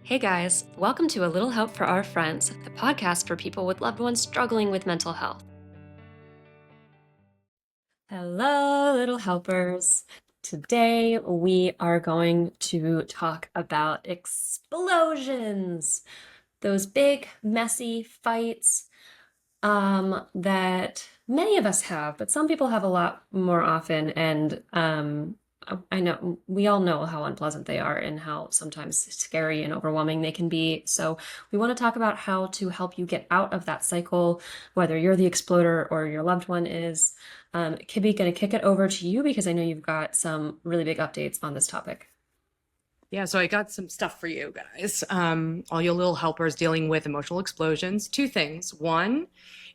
Hey guys, welcome to A Little Help for Our Friends, the podcast for people with loved ones struggling with mental health. Hello, little helpers. Today we are going to talk about explosions, those big, messy fights that many of us have, but some people have a lot more often. And I know we all know how unpleasant they are and how sometimes scary and overwhelming they can be. So we want to talk about how to help you get out of that cycle, whether you're the exploder or your loved one is. Kibby, going to kick it over to you because I know you've got some really big updates on this topic. Yeah, so I got some stuff for you guys. All you little helpers dealing with emotional explosions. Two things. One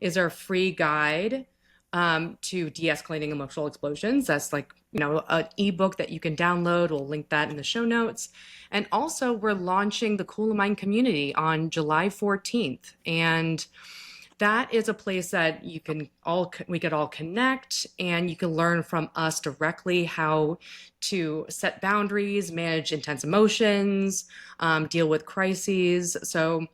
is our free guide to de-escalating emotional explosions. That's like, an ebook that you can download. We'll link that in the show notes. And also, we're launching the Cool of Mind community on July 14th. And that is a place that we could all connect, and you can learn from us directly how to set boundaries, manage intense emotions, deal with crises. So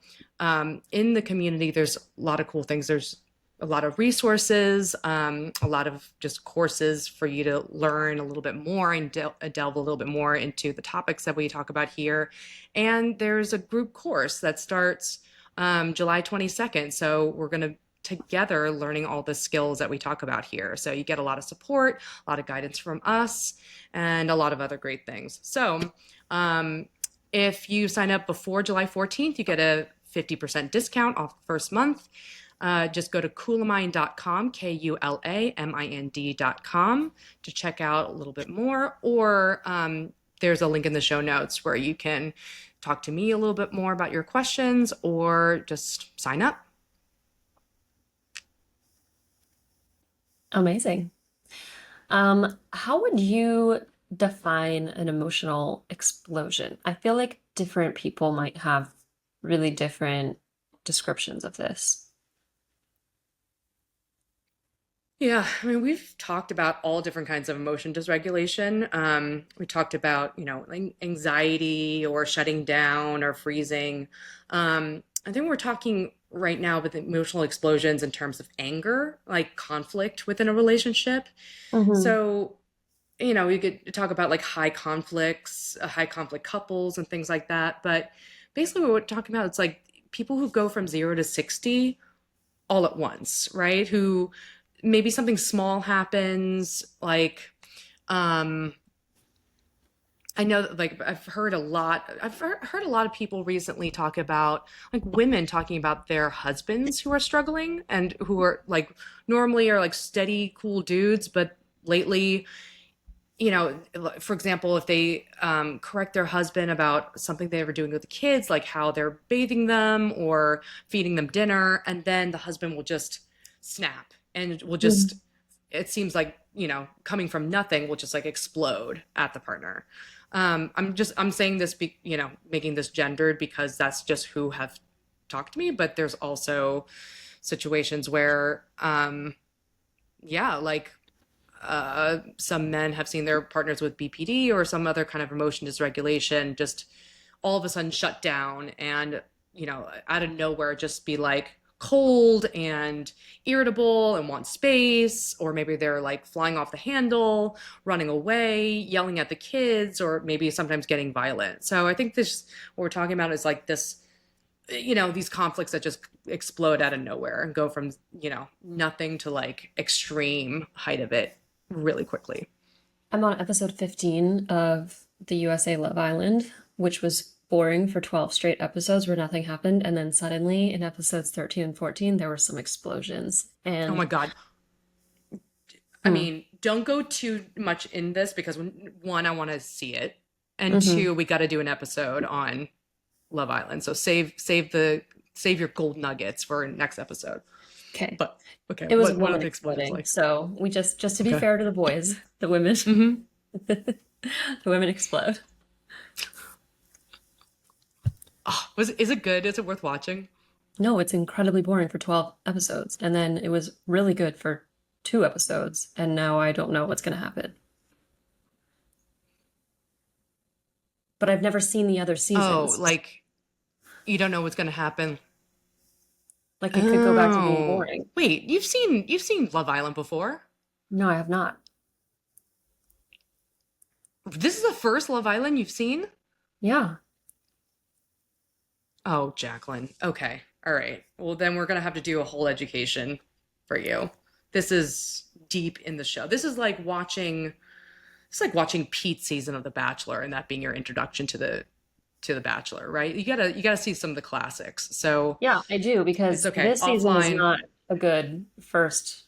in the community, there's a lot of cool things. There's a lot of resources, a lot of just courses for you to learn a little bit more and delve a little bit more into the topics that we talk about here. And there's a group course that starts July 22nd. So we're going to together learning all the skills that we talk about here. So you get a lot of support, a lot of guidance from us, and a lot of other great things. So if you sign up before July 14th, you get a 50% discount off the first month. Just go to coolamind.com, KULAMIND.com to check out a little bit more, or there's a link in the show notes where you can talk to me a little bit more about your questions or just sign up. Amazing. How would you define an emotional explosion? I feel like different people might have really different descriptions of this. Yeah, I mean, we've talked about all different kinds of emotion dysregulation. We talked about, anxiety or shutting down or freezing. I think we're talking right now with emotional explosions in terms of anger, like conflict within a relationship. Mm-hmm. So, we could talk about like high conflict couples and things like that. But basically, what we're talking about, it's like people who go from 0 to 60 all at once, right? Who maybe something small happens, like I know that, like I've heard a lot of people recently talk about, like, women talking about their husbands who are struggling and who are like normally are like steady cool dudes, but lately, for example, if they correct their husband about something they were doing with the kids, like how they're bathing them or feeding them dinner, and then the husband will just snap and will just, it seems like, coming from nothing, will just like explode at the partner. I'm saying this, making this gendered because that's just who have talked to me, but there's also situations where, yeah, like some men have seen their partners with BPD or some other kind of emotion dysregulation just all of a sudden shut down and, out of nowhere just be like cold and irritable and want space, or maybe they're like flying off the handle, running away, yelling at the kids, or maybe sometimes getting violent. So I think this, what we're talking about is like this, these conflicts that just explode out of nowhere and go from, nothing to like extreme height of it really quickly. I'm on episode 15 of the USA Love Island, which was boring for 12 straight episodes where nothing happened. And then suddenly in episodes 13 and 14, there were some explosions. Oh my And God. I mm, mean, don't go too much in this because one, I want to see it. And mhm. two, we got to do an episode on Love Island. So save your gold nuggets for next episode. Okay. But okay, It was what are woman the explosions exploding. like? So we just to be Okay. fair to the boys, the women, Mm-hmm. the women explode. Oh, is it good? Is it worth watching? No, it's incredibly boring for 12 episodes. And then it was really good for 2 episodes. And now I don't know what's going to happen. But I've never seen the other Oh, seasons. like You don't know what's going to happen. Like it could go back to being Oh, boring. wait, you've seen Love Island before? No, I have not. This is the first Love Island you've seen? Yeah. Oh, Jacqueline. Okay. All right. Well, then we're going to have to do a whole education for you. This is deep in the show. It's like watching Pete's season of The Bachelor and that being your introduction to The Bachelor, right? You got to see some of the classics. So, Yeah, I do it's because okay. this season is Offline. not a good first,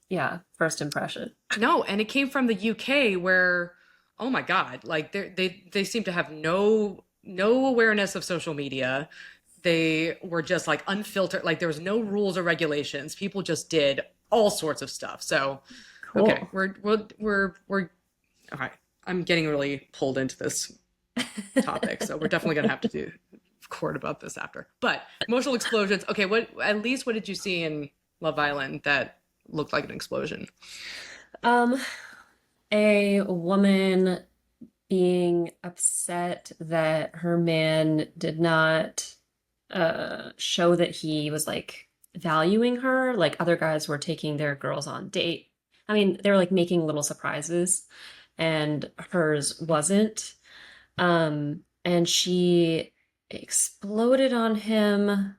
yeah, first impression. No, and it came from the UK where, oh my God, like they seem to have no awareness of social media. They were just like unfiltered, like there was no rules or regulations. People just did all sorts of stuff. So, okay, Cool. we're all right. I'm getting really pulled into this topic, so we're definitely gonna have to do record about this after. But emotional explosions. Okay, what did you see in Love Island that looked like an explosion? Um, a woman being upset that her man did not show that he was like valuing her. Like other guys were taking their girls on date. I mean, they were like making little surprises and hers wasn't. And she exploded on him.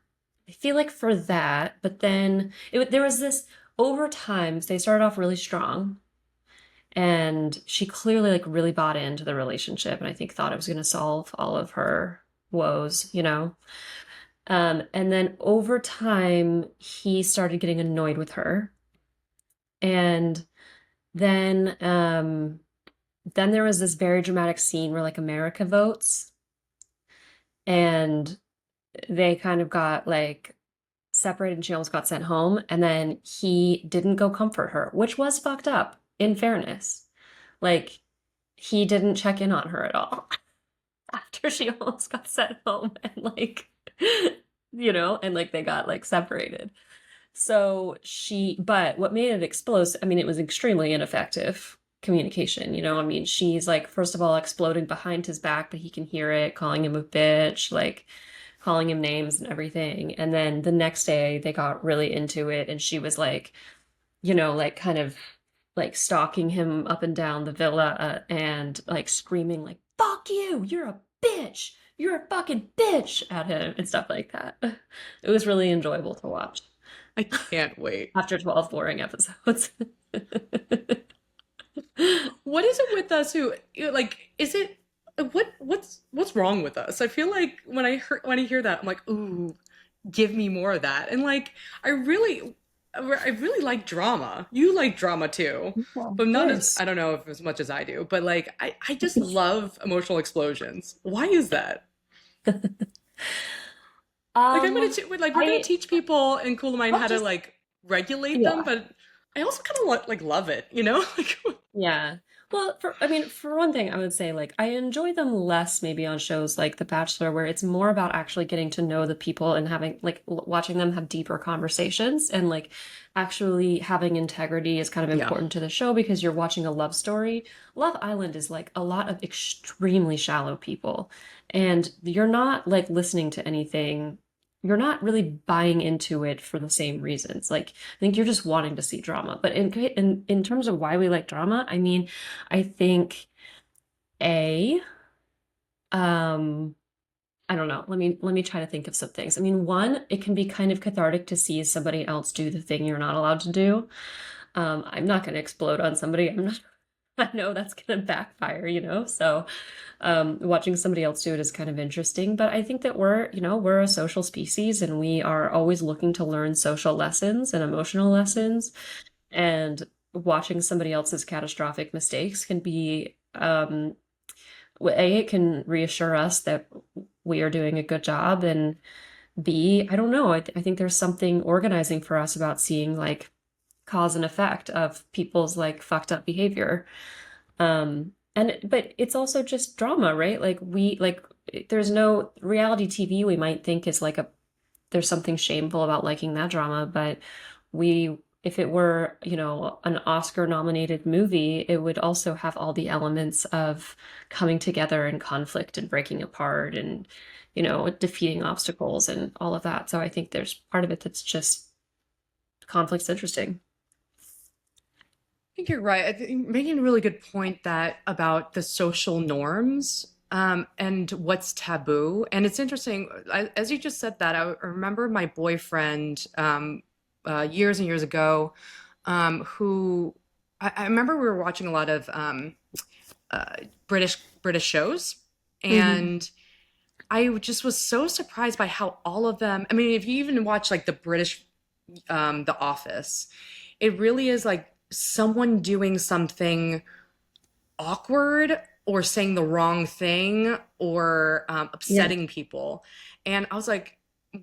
I feel like for that, but then there was this over time, they started off really strong and she clearly like really bought into the relationship and I think thought it was going to solve all of her woes, you know. And then over time he started getting annoyed with her. And then there was this very dramatic scene where like America votes and they kind of got like separated and she almost got sent home and then he didn't go comfort her, which was fucked up in fairness. Like he didn't check in on her at all after she almost got sent home and like you know, and like they got like separated. But what made it explode, I mean, it was extremely ineffective communication, you know? I mean, she's like, first of all, exploding behind his back, but he can hear it, calling him a bitch, like calling him names and everything. And then the next day they got really into it and she was like, you know, like kind of like stalking him up and down the villa and like screaming like, fuck you, you're a bitch. You're a fucking bitch at him and stuff like that. It was really enjoyable to watch I can't wait. after 12 boring episodes. What is it with us who like is it what's wrong with us? I feel like when I hear that, I'm like, ooh, give me more of that. And like I really like drama. You like drama too. Yeah, of But not as course. I don't know if as much as I do, but like I just love emotional explosions. Why is that? Like Um, like we're gonna I teach people in Cool Mind well, how to just like regulate them, yeah. but I also kind of like love it, you know? Like Yeah. Well, I mean, for one thing, I would say like I enjoy them less maybe on shows like The Bachelor, where it's more about actually getting to know the people and having like watching them have deeper conversations and like actually having integrity is kind of yeah. important to the show because you're watching a love story. Love Island is like a lot of extremely shallow people, and you're not like listening to anything. You're not really buying into it for the same reasons. Like I think you're just wanting to see drama. But in terms of why we like drama, I mean, I think a um I don't know. Let me try to think of some things. I mean, one, it can be kind of cathartic to see somebody else do the thing you're not allowed to do. I'm not going to explode on somebody. I'm not. I know that's going to backfire, you know. So, watching somebody else do it is kind of interesting. But I think that we're a social species, and we are always looking to learn social lessons and emotional lessons. And watching somebody else's catastrophic mistakes can be A, it can reassure us that we are doing a good job, and B, I don't know, I think there's something organizing for us about seeing like cause and effect of people's like fucked up behavior. And but it's also just drama, right? Like there's no reality TV we might think is like a there's something shameful about liking that drama, but we if it were, an Oscar nominated movie, it would also have all the elements of coming together and conflict and breaking apart and, defeating obstacles and all of that. So I think there's part of it that's just conflict's interesting. Think you're right. I think you're making a really good point that about the social norms and what's taboo. And it's interesting, as you just said that, I remember my boyfriend years and years ago, who I remember we were watching a lot of uh, British shows, Hmm. and I just was so surprised by how all of them. I mean, if you even watch like the British, The Office, it really is like someone doing something awkward or saying the wrong thing or Yeah. upsetting people. And I was like,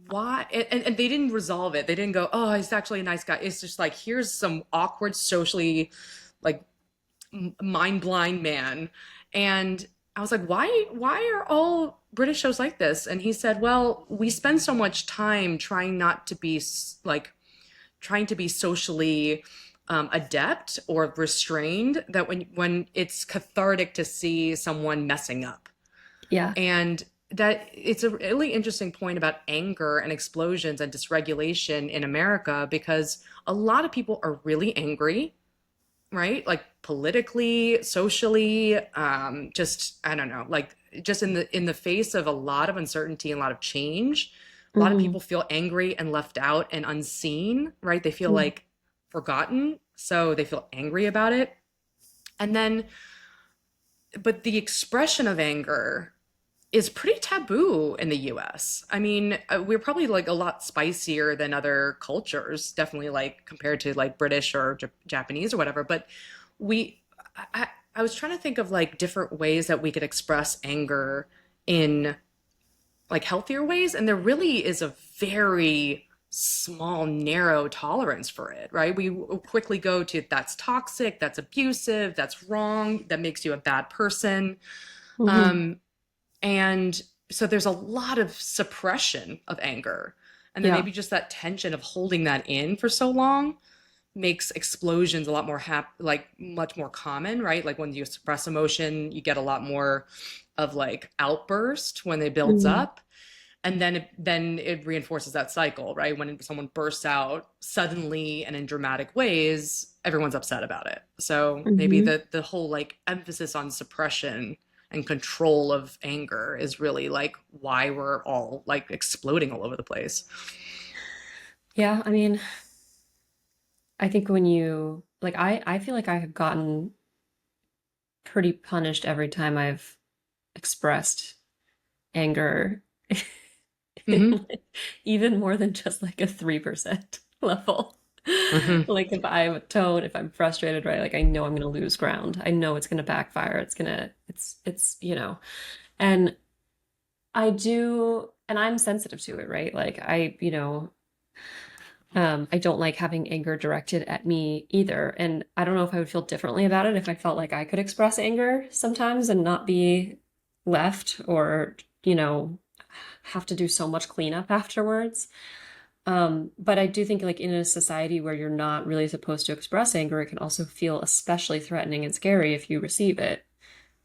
why? And they didn't resolve it. They didn't go, oh, he's actually a nice guy. It's just like, here's some awkward, socially, like, mind blind man. And I was like, why are all British shows like this? And he said, well, we spend so much time trying not to be like trying to be socially adept or restrained that when it's cathartic to see someone messing up. Yeah. And that it's a really interesting point about anger and explosions and dysregulation in America because a lot of people are really angry, right? Like politically, socially, just I don't know, like just in the face of a lot of uncertainty and a lot of change, a lot of Hmm. people feel angry and left out and unseen, right? They feel like forgotten, so they feel angry about it. And then, but the expression of anger is pretty taboo in the US. I mean, we're probably like a lot spicier than other cultures, definitely like compared to like British or Japanese or whatever. But we, I was trying to think of like different ways that we could express anger in like healthier ways. And there really is a very small, narrow tolerance for it, right? We quickly go to that's toxic, that's abusive, that's wrong, that makes you a bad person. Hmm. Um, and so there's a lot of suppression of anger. And then Yeah. maybe just that tension of holding that in for so long makes explosions a lot more like much more common, right? Like when you suppress emotion, you get a lot more of like outburst when it builds Hmm. up. And then it reinforces that cycle, right? When someone bursts out suddenly and in dramatic ways, everyone's upset about it. So maybe Hmm. the whole like emphasis on suppression and control of anger is really like why we're all like exploding all over the place. Yeah. I mean, I think when I feel like I have gotten pretty punished every time I've expressed anger, Hmm. even more than just like a 3% level. Hmm. Like if I have a tone, if I'm frustrated, right? Like I know I'm gonna lose ground. I know it's gonna backfire. And I do, and I'm sensitive to it, right? Like I don't like having anger directed at me either. And I don't know if I would feel differently about it if I felt like I could express anger sometimes and not be left or, have to do so much cleanup afterwards. But I do think like in a society where you're not really supposed to express anger, it can also feel especially threatening and scary if you receive it.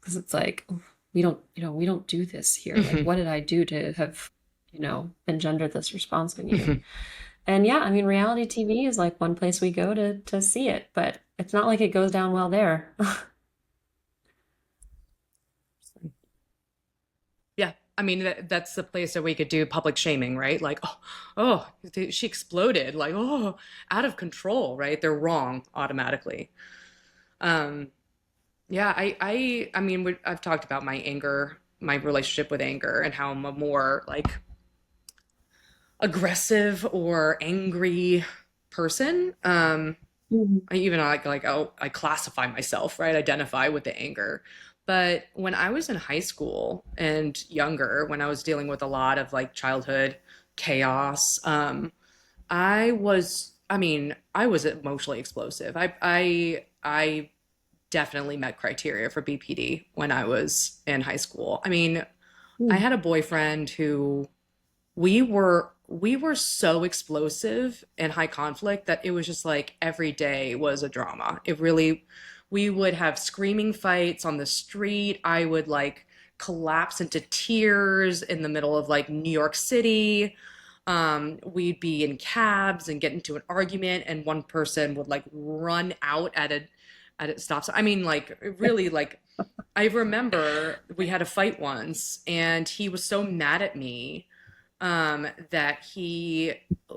Because it's like, we don't do this here. Like, Hmm. what did I do to have, engendered this response in you? And yeah, I mean, reality TV is like one place we go to see it, but it's not like it goes down well there. Yeah. I mean, that's the place that we could do public shaming, right? Like, oh, she exploded, like, oh, out of control, right? They're wrong automatically. Um, Yeah, I mean, I've talked about my anger, my relationship with anger, and how I'm a more like aggressive or angry person. Mhm. I even like I classify myself, right? Identify with the anger. But when I was in high school and younger, when I was dealing with a lot of like childhood chaos, I mean, I was emotionally explosive. I definitely met criteria for BPD when I was in high school. I mean, I Mm. had a boyfriend who we were we were so explosive and high conflict that it was just like every day was a drama. It really, we would have screaming fights on the street. I would like collapse into tears in the middle of like New York City. We'd be in cabs and get into an argument, and one person would like run out at a stop sign. I mean, like really, like I remember we had a fight once, and he was so mad at me that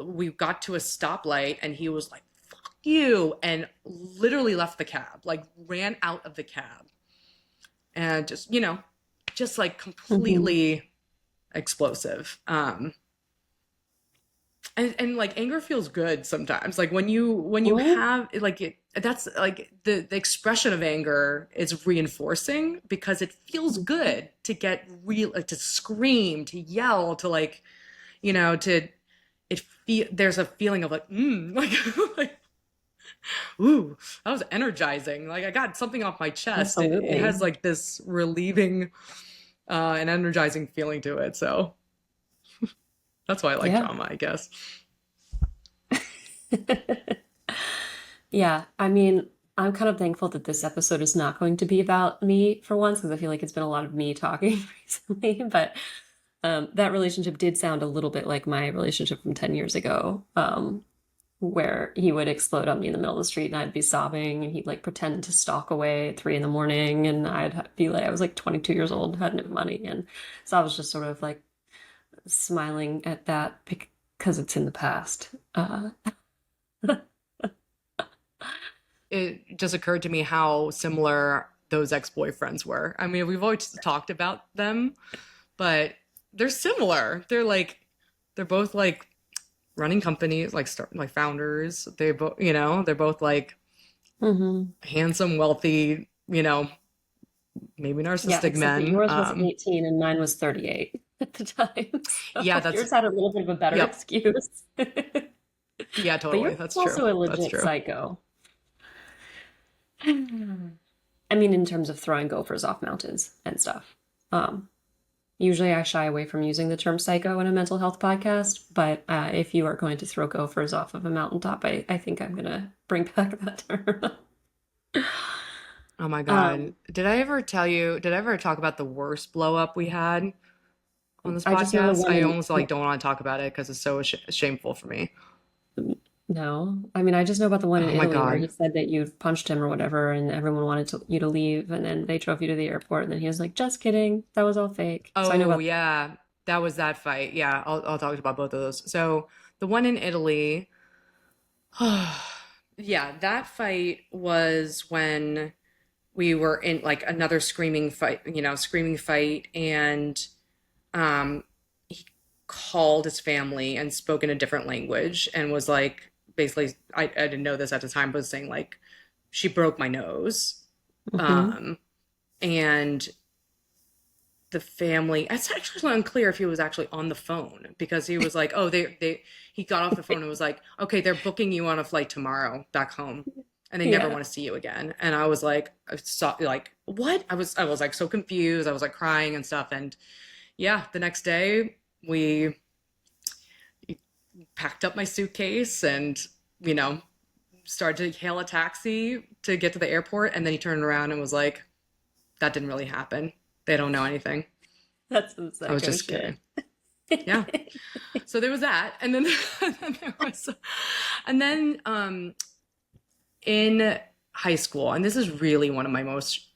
we got to a stoplight, and he was like, "Fuck you," and literally left the cab, like ran out of the cab, and just like Hmm. completely explosive. And like anger feels good sometimes. Like when you Hmm. have like that's like the expression of anger is reinforcing because it feels good to get real, like to scream, to yell, to like to there's a feeling of like like like ooh, that was energizing. Like I got something off my chest. It Absolutely. has like this relieving and energizing feeling to it. So that's why I like Yeah. drama, I guess. Yeah, I mean, I'm kind of thankful that this episode is not going to be about me for once, because I feel like it's been a lot of me talking recently. But that relationship did sound a little bit like my relationship from 10 years ago, where he would explode on me in the middle of the street and I'd be sobbing and he'd like pretend to stalk away at 3 in the morning, and I'd be like, I was like 22 years old, had no money. And so I was just sort of like smiling at that because it's in the past. It just occurred to me how similar those ex-boyfriends were. I mean, we've always talked about them, but they're similar. They're both like running companies, like like founders. They both, they're both like Hmm. handsome, wealthy, maybe Yeah, narcissistic except that men. yours was 18 and mine was 38 at the time. Yeah, So yours had a little bit of a better yep. excuse. Yeah, But totally. yours That's is true. also a That's legit true. psycho. I mean, in terms of throwing gophers off mountains and stuff. Um, Usually I shy away from using the term psycho in a mental health podcast, but if you are going to throw gophers off of a mountaintop, I think I'm going to bring back that term. Oh my God. Um, Did I ever talk about the worst blow up we had on this I just know the podcast? one I in. almost like don't want to talk about it because it's so shameful for me. No, I mean, I just know about the one in Oh my Italy where he God. said that you punched him or whatever, and everyone wanted you to leave, and then they drove you to the airport, and then he was like, "Just kidding, that was all fake." So I know Oh about. yeah, that was that fight. Yeah, I'll talk about both of those. So the one in Italy, yeah, that fight was when we were in like another screaming fight, and um, he called his family and spoke in a different language and was like, basically, I didn't know this at the time, but was saying like, she broke my nose, Hmm. um, and the family, it's actually unclear if he was actually on the phone because he was like, oh, he got off the phone and was like, okay, they're booking you on a flight tomorrow back home, and they never Yeah, want to see you again. And I was like, I saw like what? I was like so confused. I was like crying and stuff. And yeah, the next day we packed up my suitcase and you know started to hail a taxi to get to the airport. And then he turned around and was like, that didn't really happen. They don't know anything. that's some I was psycho just shit. kidding. Yeah. So there was that, and then, and then there was, and then in high school, and this is really one of my most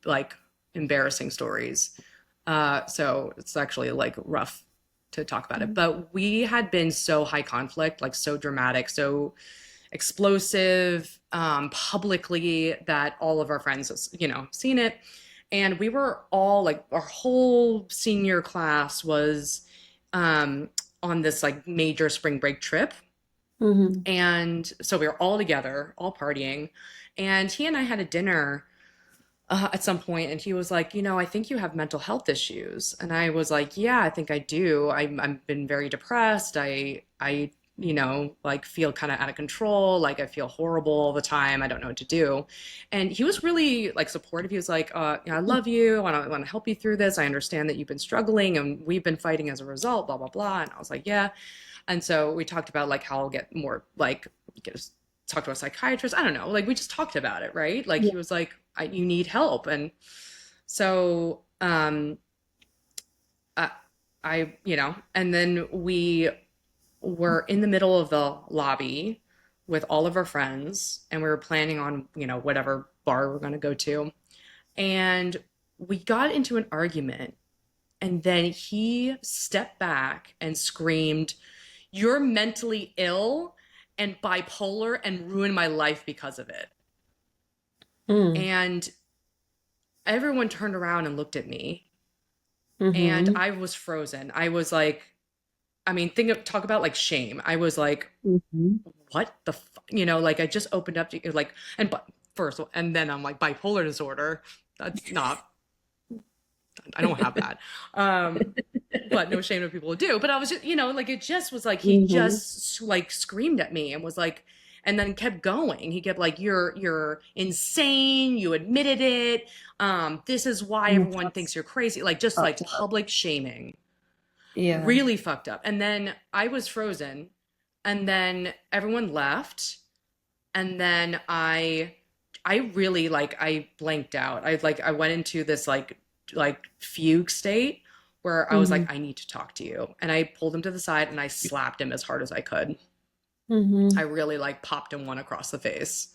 like embarrassing stories. So it's actually like rough to talk about it, but we had been so high conflict, like so dramatic, so explosive, publicly, that all of our friends, seen it. And we were all like, our whole senior class was um, on this like major spring break trip. Hmm. And so we were all together, all partying. And he and I had a dinner at some point, and he was like, I think you have mental health issues. And I was like, yeah, I think I do. I've been very depressed. I like feel kind of out of control. Like I feel horrible all the time. I don't know what to do. And he was really like supportive. He was like, I love you. I want to help you through this. I understand that you've been struggling and we've been fighting as a result, blah, blah, blah. And I was like, yeah. And so we talked about like how I'll get more like, get, talk to a psychiatrist. I don't know. Like we just talked about it, right? Like Yeah. he was like, you need help. And so, I, and then we were in the middle of the lobby with all of our friends, and we were planning on, whatever bar we're going to go to. And we got into an argument, and then he stepped back and screamed, "You're mentally ill and bipolar and ruined my life because of it." Mm. And everyone turned around and looked at me, and Mm-hmm. I was frozen. I was like, I mean, talk about like shame. I was like, Mm-hmm. what the like I just opened up to like, and but first, and then I'm like, bipolar disorder. That's not, I don't have that. But no shame to people who do. But I was just, like it just was like he Mm-hmm. just like screamed at me and was like, and then kept going. He kept like, you're insane. You admitted it. This is why everyone thinks That's you're crazy. Like just fucked like up. public shaming. Yeah. Really fucked up. And then I was frozen, and then everyone left, and then I really like I blanked out. I went into this like fugue state where I was Mm-hmm. like, I need to talk to you. And I pulled him to the side and I slapped him as hard as I could. I Mm-hmm. really like popped him one across the face.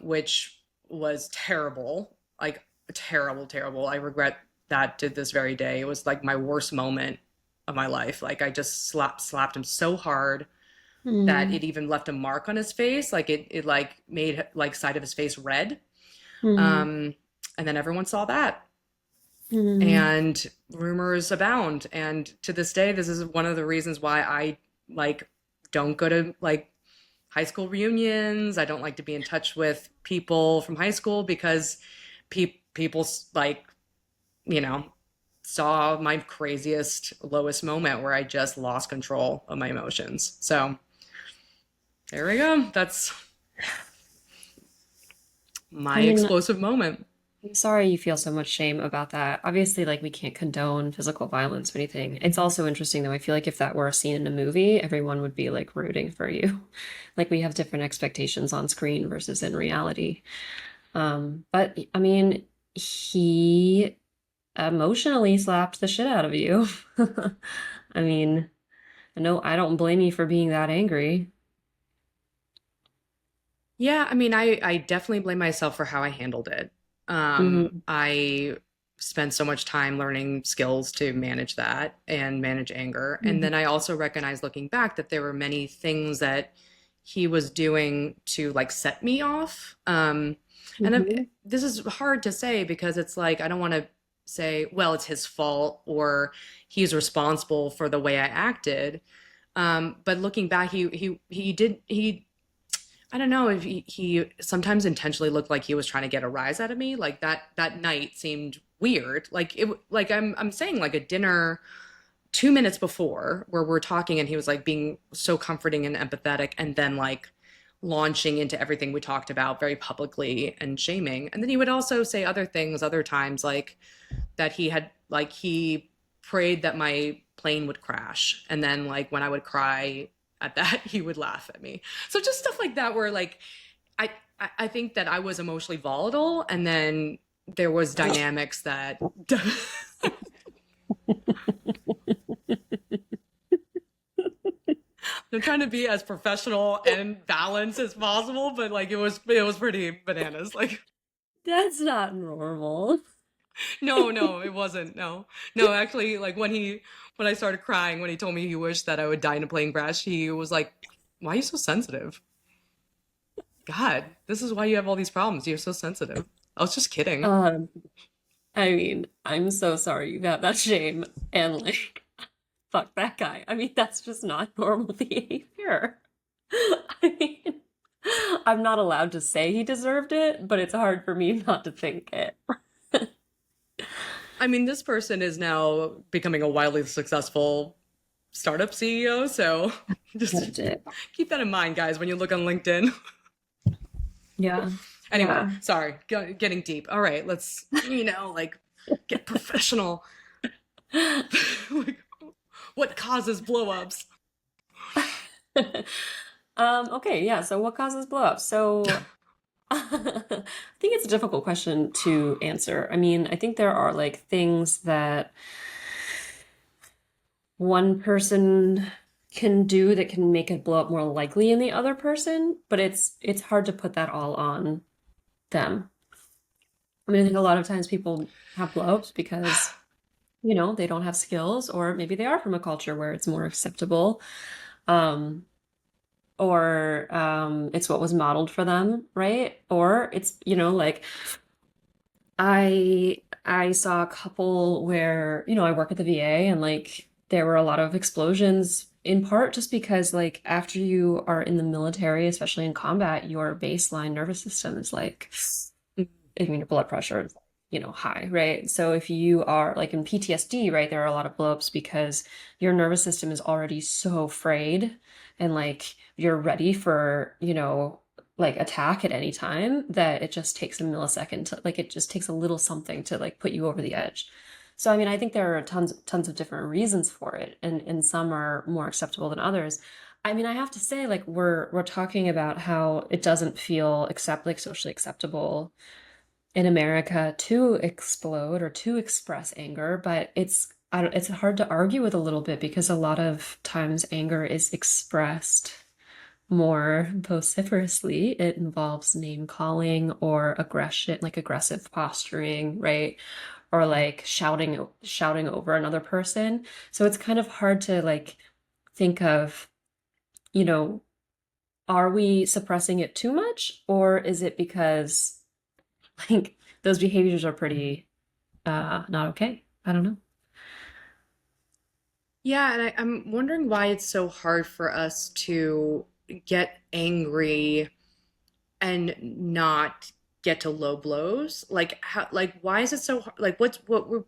Which was terrible. Like terrible, terrible. I regret that to this very day. It was like my worst moment of my life. Like I just slapped him so hard that Mm-hmm. it even left a mark on his face. Like it like made like side of his face red. Mm-hmm. Um, and then everyone saw that. Mm-hmm. And rumors abound. And to this day, this is one of the reasons why I like don't go to like high school reunions. I don't like to be in touch with people from high school because people like, you know, saw my craziest, lowest moment where I just lost control of my emotions. So there we go. That's I my mean, explosive moment. I'm sorry you feel so much shame about that. Obviously, like we can't condone physical violence or anything. It's also interesting though. I feel like if that were a scene in a movie, everyone would be like rooting for you. Like we have different expectations on screen versus in reality. But I mean, he emotionally slapped the shit out of you. I mean, I don't blame you for being that angry. Yeah, I mean, I definitely blame myself for how I handled it. Hmm. I spent so much time learning skills to manage that and manage anger. And Hmm. then I also recognized looking back that there were many things that he was doing to like set me off. Hmm. This is hard to say because it's like I don't want to say, well, it's his fault or he's responsible for the way I acted. But looking back, he I don't know if he sometimes intentionally looked like he was trying to get a rise out of me. Like that night seemed weird. Like I'm saying like a dinner 2 minutes before where we're talking and he was like being so comforting and empathetic and then like launching into everything we talked about very publicly and shaming. And then he would also say other things other times like that he prayed that my plane would crash. And then like when I would cry at that, he would laugh at me. So just stuff like that where like I I think that I was emotionally volatile and then there was dynamics that I'm trying to be as professional and balanced as possible, but like it was pretty bananas. Like That's not normal. no, no, it wasn't. No. No, actually like when I started crying when he told me he wished that I would die in a plane crash, he was like, "Why are you so sensitive?" God, this is why you have all these problems. You're so sensitive. I was just kidding. Um, I mean, I'm so sorry you got that shame and like fuck that guy. I mean, that's just not normal behavior. I mean, I'm not allowed to say he deserved it, but it's hard for me not to think it. I mean, this person is now becoming a wildly successful startup CEO. So just Legit. keep that in mind, guys, when you look on LinkedIn. Yeah. Anyway, Yeah. sorry, getting deep. All right, let's, like get professional. Like, what causes blowups? Okay, yeah. So what causes blowups? So I think it's a difficult question to answer. I mean, I think there are like things that one person can do that can make it blow up more likely in the other person, but it's hard to put that all on them. I mean, I think a lot of times people have blowups because, they don't have skills, or maybe they are from a culture where it's more acceptable. Um, or it's what was modeled for them, right? Or it's, like I saw a couple where, I work at the VA and like there were a lot of explosions in part just because like after you are in the military, especially in combat, your baseline nervous system is like, I mean, your blood pressure is, high, right? So if you are like in PTSD, right, there are a lot of blowups because your nervous system is already so frayed and like you're ready for, like attack at any time that it just takes a millisecond to like it just takes a little something to like put you over the edge. So I mean, I think there are tons of different reasons for it, and some are more acceptable than others. I mean, I have to say, like we're talking about how it doesn't feel like socially acceptable in America to explode or to express anger, but it's hard to argue with a little bit because a lot of times anger is expressed more vociferously. It involves name calling or aggression, like aggressive posturing, right? Or like shouting over another person. So it's kind of hard to like think of, you know, are we suppressing it too much, or is it because like those behaviors are pretty not okay? I don't know. Yeah, and I'm wondering why it's so hard for us to get angry and not get to low blows. Like how, like why is it so hard? Like what we're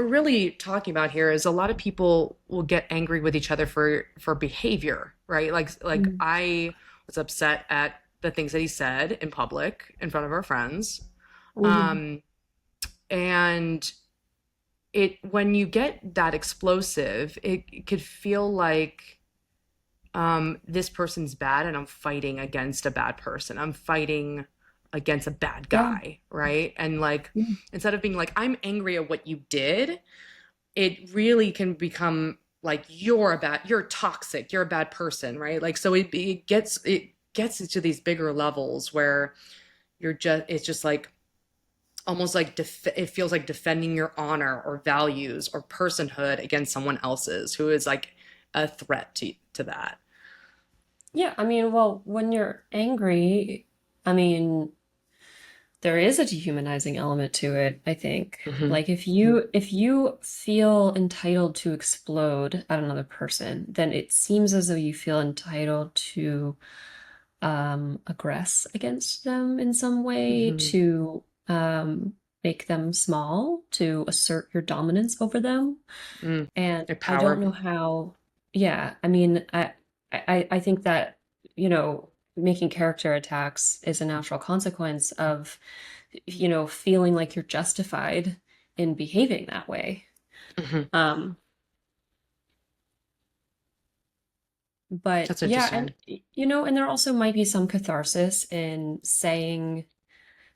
really talking about here is a lot of people will get angry with each other for behavior, right? Like Mm. I was upset at the things that he said in public in front of our friends. Mhm. Um, and it when you get that explosive, it could feel like this person's bad and I'm fighting against a bad person. I'm fighting against a bad Yeah. guy, right? And like Yeah. instead of being like I'm angry at what you did, it really can become like you're toxic, you're a bad person, right? Like so it gets into these bigger levels where it's just like almost like it feels like defending your honor or values or personhood against someone else's who is like a threat to that. Yeah, I mean, well, when you're angry, I mean, there is a dehumanizing element to it, I think. Hmm. Like if you feel entitled to explode at another person, then it seems as though you feel entitled to aggress against them in some way, Hmm. to make them small, to assert your dominance over them. Mm. And Like I don't power. know how, yeah, I mean, I think that, making character attacks is a natural consequence of, feeling like you're justified in behaving that way. Hmm. Um, but That's yeah, and interesting. and there also might be some catharsis in saying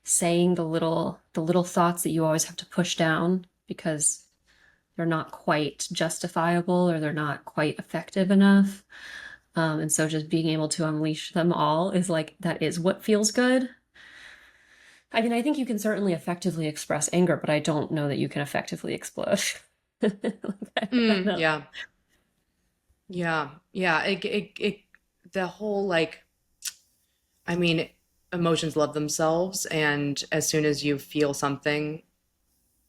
the little thoughts that you always have to push down because they're not quite justifiable or they're not quite effective enough. And so just being able to unleash them all is like, that is what feels good. I mean, I think you can certainly effectively express anger, but I don't know that you can effectively explode. I don't Mm, know. yeah. Yeah. Yeah. The whole like, I mean, emotions love themselves. And as soon as you feel something,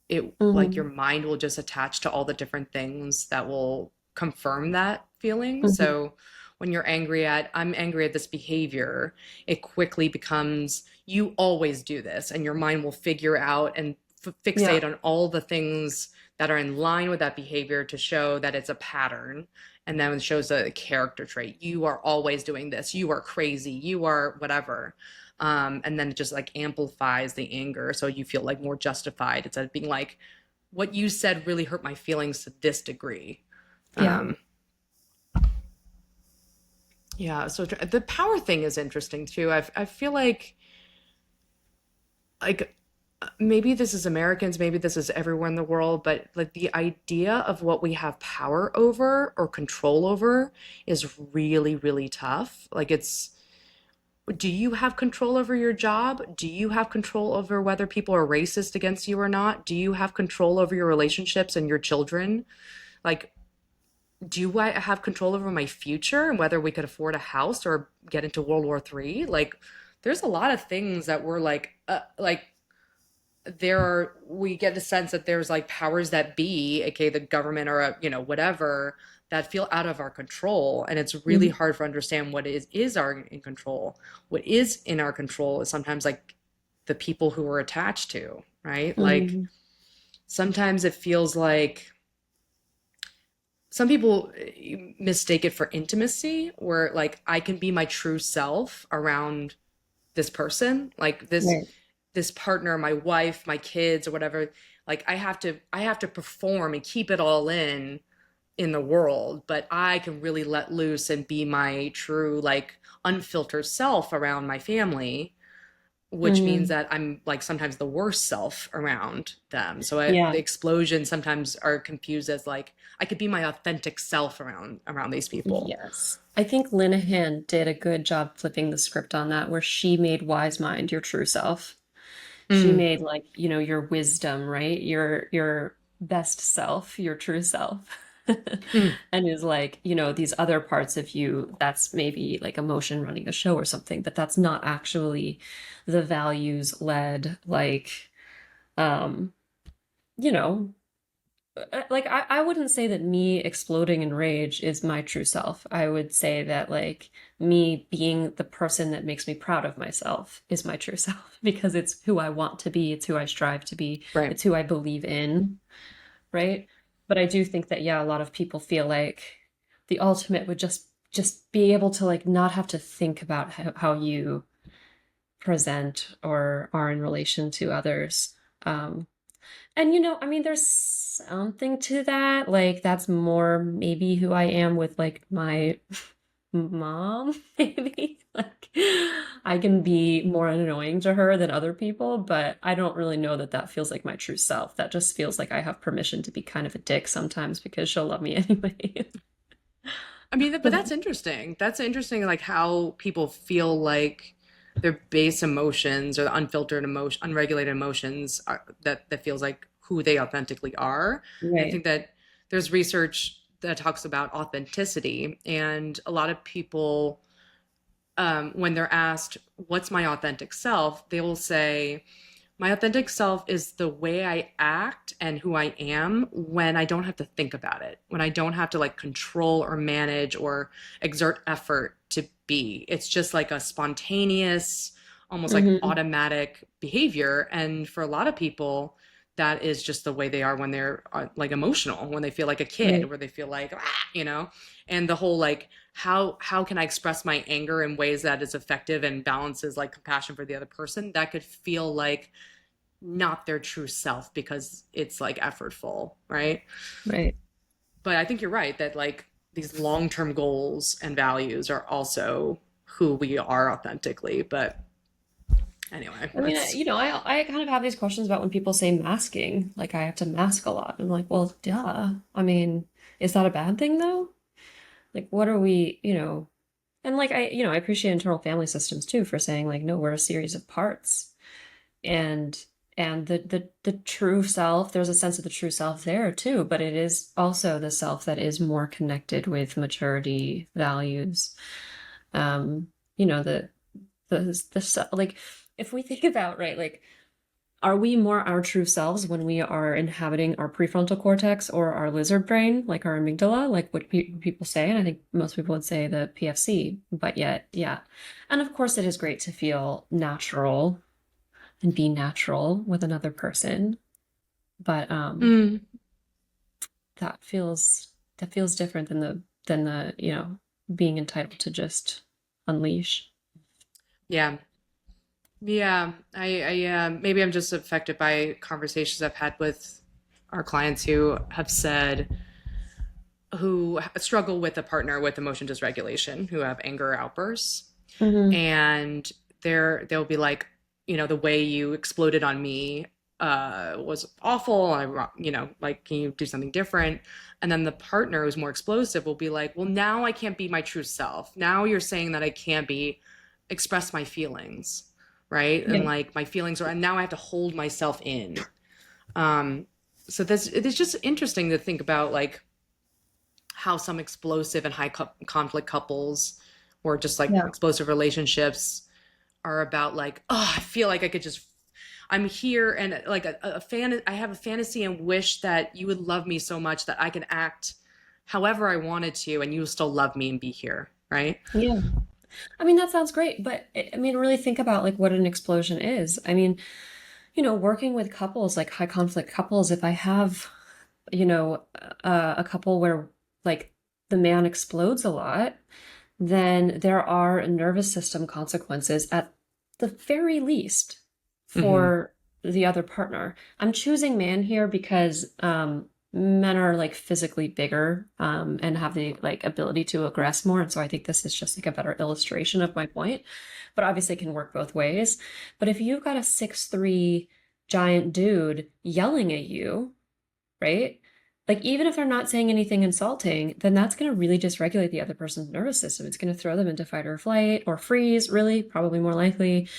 it like your Mhm. mind will just attach to all the different things that will confirm that feeling. Mhm. So when I'm angry at this behavior, it quickly becomes, you always do this, and your mind will figure out and fixate Yeah. on all the things that are in line with that behavior to show that it's a pattern. And then it shows a character trait. You are always doing this. You are crazy. You are whatever. And then it just like amplifies the anger. So you feel like more justified instead of being like, what you said really hurt my feelings to this degree. Yeah. Um, yeah. So the power thing is interesting too. I feel like maybe this is Americans, maybe this is everywhere in the world, but like the idea of what we have power over or control over is really, really tough. Like it's, do you have control over your job? Do you have control over whether people are racist against you or not? Do you have control over your relationships and your children? Like, do I have control over my future and whether we could afford a house or get into World War III? Like, there's a lot of things that we're like there are we get a sense that there's like powers that be, aka the government or whatever, that feel out of our control, and it's really Mhm. hard for understand what is our in control. What is in our control is sometimes like the people who we're attached to, right? Like Mhm. sometimes it feels like some people mistake it for intimacy, where like I can be my true self around this person, like Right. this partner, my wife, my kids, or whatever. Like I have to perform and keep it all in the world, but I can really let loose and be my true, like unfiltered self around my family, which means Mhm. that I'm like sometimes the worst self around them. So the Yeah. explosions sometimes are confused as like I could be my authentic self around these people. Yes. I think Linehan did a good job flipping the script on that, where she made wise mind your true self. She Mm, made like, your wisdom, right? Your best self, your true self. mm, And is like, these other parts of you, that's maybe like emotion running a show or something, but that's not actually the values led, like, um, you know, like I wouldn't say that me exploding in rage is my true self. I would say that like me being the person that makes me proud of myself is my true self because it's who I want to be, it's who I strive to be, right. it's who I believe in, right? But I do think that yeah, a lot of people feel like the ultimate would just be able to like not have to think about how you present or are in relation to others. Um, and I mean, there's something to that. Like that's more maybe who I am with like my mom, maybe. Like I can be more annoying to her than other people, but I don't really know that that feels like my true self. That just feels like I have permission to be kind of a dick sometimes because she'll love me anyway. I mean, but that's interesting. That's interesting, like how people feel like their base emotions or the unfiltered emotion, unregulated emotions that feels like who they authentically are. And I Right. think that there's research that talks about authenticity, and a lot of people, when they're asked, "What's my authentic self?" they will say, my authentic self is the way I act and who I am when I don't have to think about it, when I don't have to like control or manage or exert effort to be. It's just like a spontaneous, almost like Hmm. automatic behavior. And for a lot of people, that is just the way they are when they're like emotional, when they feel like a kid, Right. where they feel like, and the whole like, how can I express my anger in ways that is effective and balances like compassion for the other person? That could feel like not their true self because it's like effortful, right? Right. But I think you're right that like these long-term goals and values are also who we are authentically. But anyway, I mean, that's I kind of have these questions about when people say masking, like I have to mask a lot. I'm like, well, duh. I mean, is that a bad thing though? Like, what are we? And like I appreciate internal family systems too for saying like, no, we're a series of parts. And the true self, there's a sense of the true self there too, but it is also the self that is more connected with maturity, values. Um, you know, like if we think about, right, like are we more our true selves when we are inhabiting our prefrontal cortex or our lizard brain, like our amygdala, like what people say? And I think most people would say the PFC, but yet, yeah. And of course, it is great to feel natural and be natural with another person. But mm. that feels different than the, being entitled to just unleash. Yeah. Yeah. Maybe I'm just affected by conversations I've had with our clients who have said, who struggle with a partner with emotion dysregulation, who have anger outbursts. Hmm. And they'll be like, the way you exploded on me was awful. Like, can you do something different? And then the partner who's more explosive will be like, well, now I can't be my true self. Now you're saying that I can't express my feelings, right? And Yeah. like my feelings are, and now I have to hold myself in. Um, so it's just interesting to think about like how some explosive and high conflict couples or just like Yeah. explosive relationships are about like, oh, I feel like I could just, I'm here and like a fan, I have a fantasy and wish that you would love me so much that I can act however I wanted to and you will still love me and be here, right? Yeah. I mean, that sounds great, but I mean, really think about like what an explosion is. I mean, working with couples, like high conflict couples, if I have, a couple where like the man explodes a lot, then there are nervous system consequences at the very least Mm-hmm. for the other partner. I'm choosing man here because men are like physically bigger and have the like ability to aggress more. And so I think this is just like a better illustration of my point, but obviously it can work both ways. But if you've got a 6'3" giant dude yelling at you, right? Like, even if they're not saying anything insulting, then that's going to really dysregulate the other person's nervous system. It's going to throw them into fight or flight or freeze, really, probably more likely.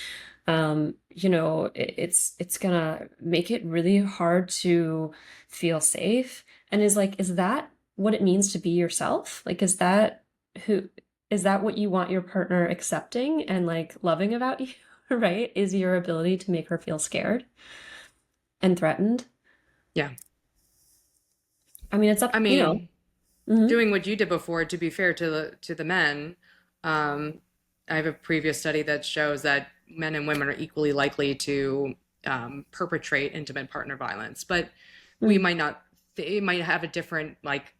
It's going to make it really hard to feel safe. And is that what it means to be yourself? Like, who, is that what you want your partner accepting and like loving about you, right? Is your ability to make her feel scared and threatened? Yeah. I mean, it's I up, mean, Mhm. doing what you did before, to be fair to the men, um, I have a previous study that shows that men and women are equally likely to perpetrate intimate partner violence, but we Mm. might not. It might have a different like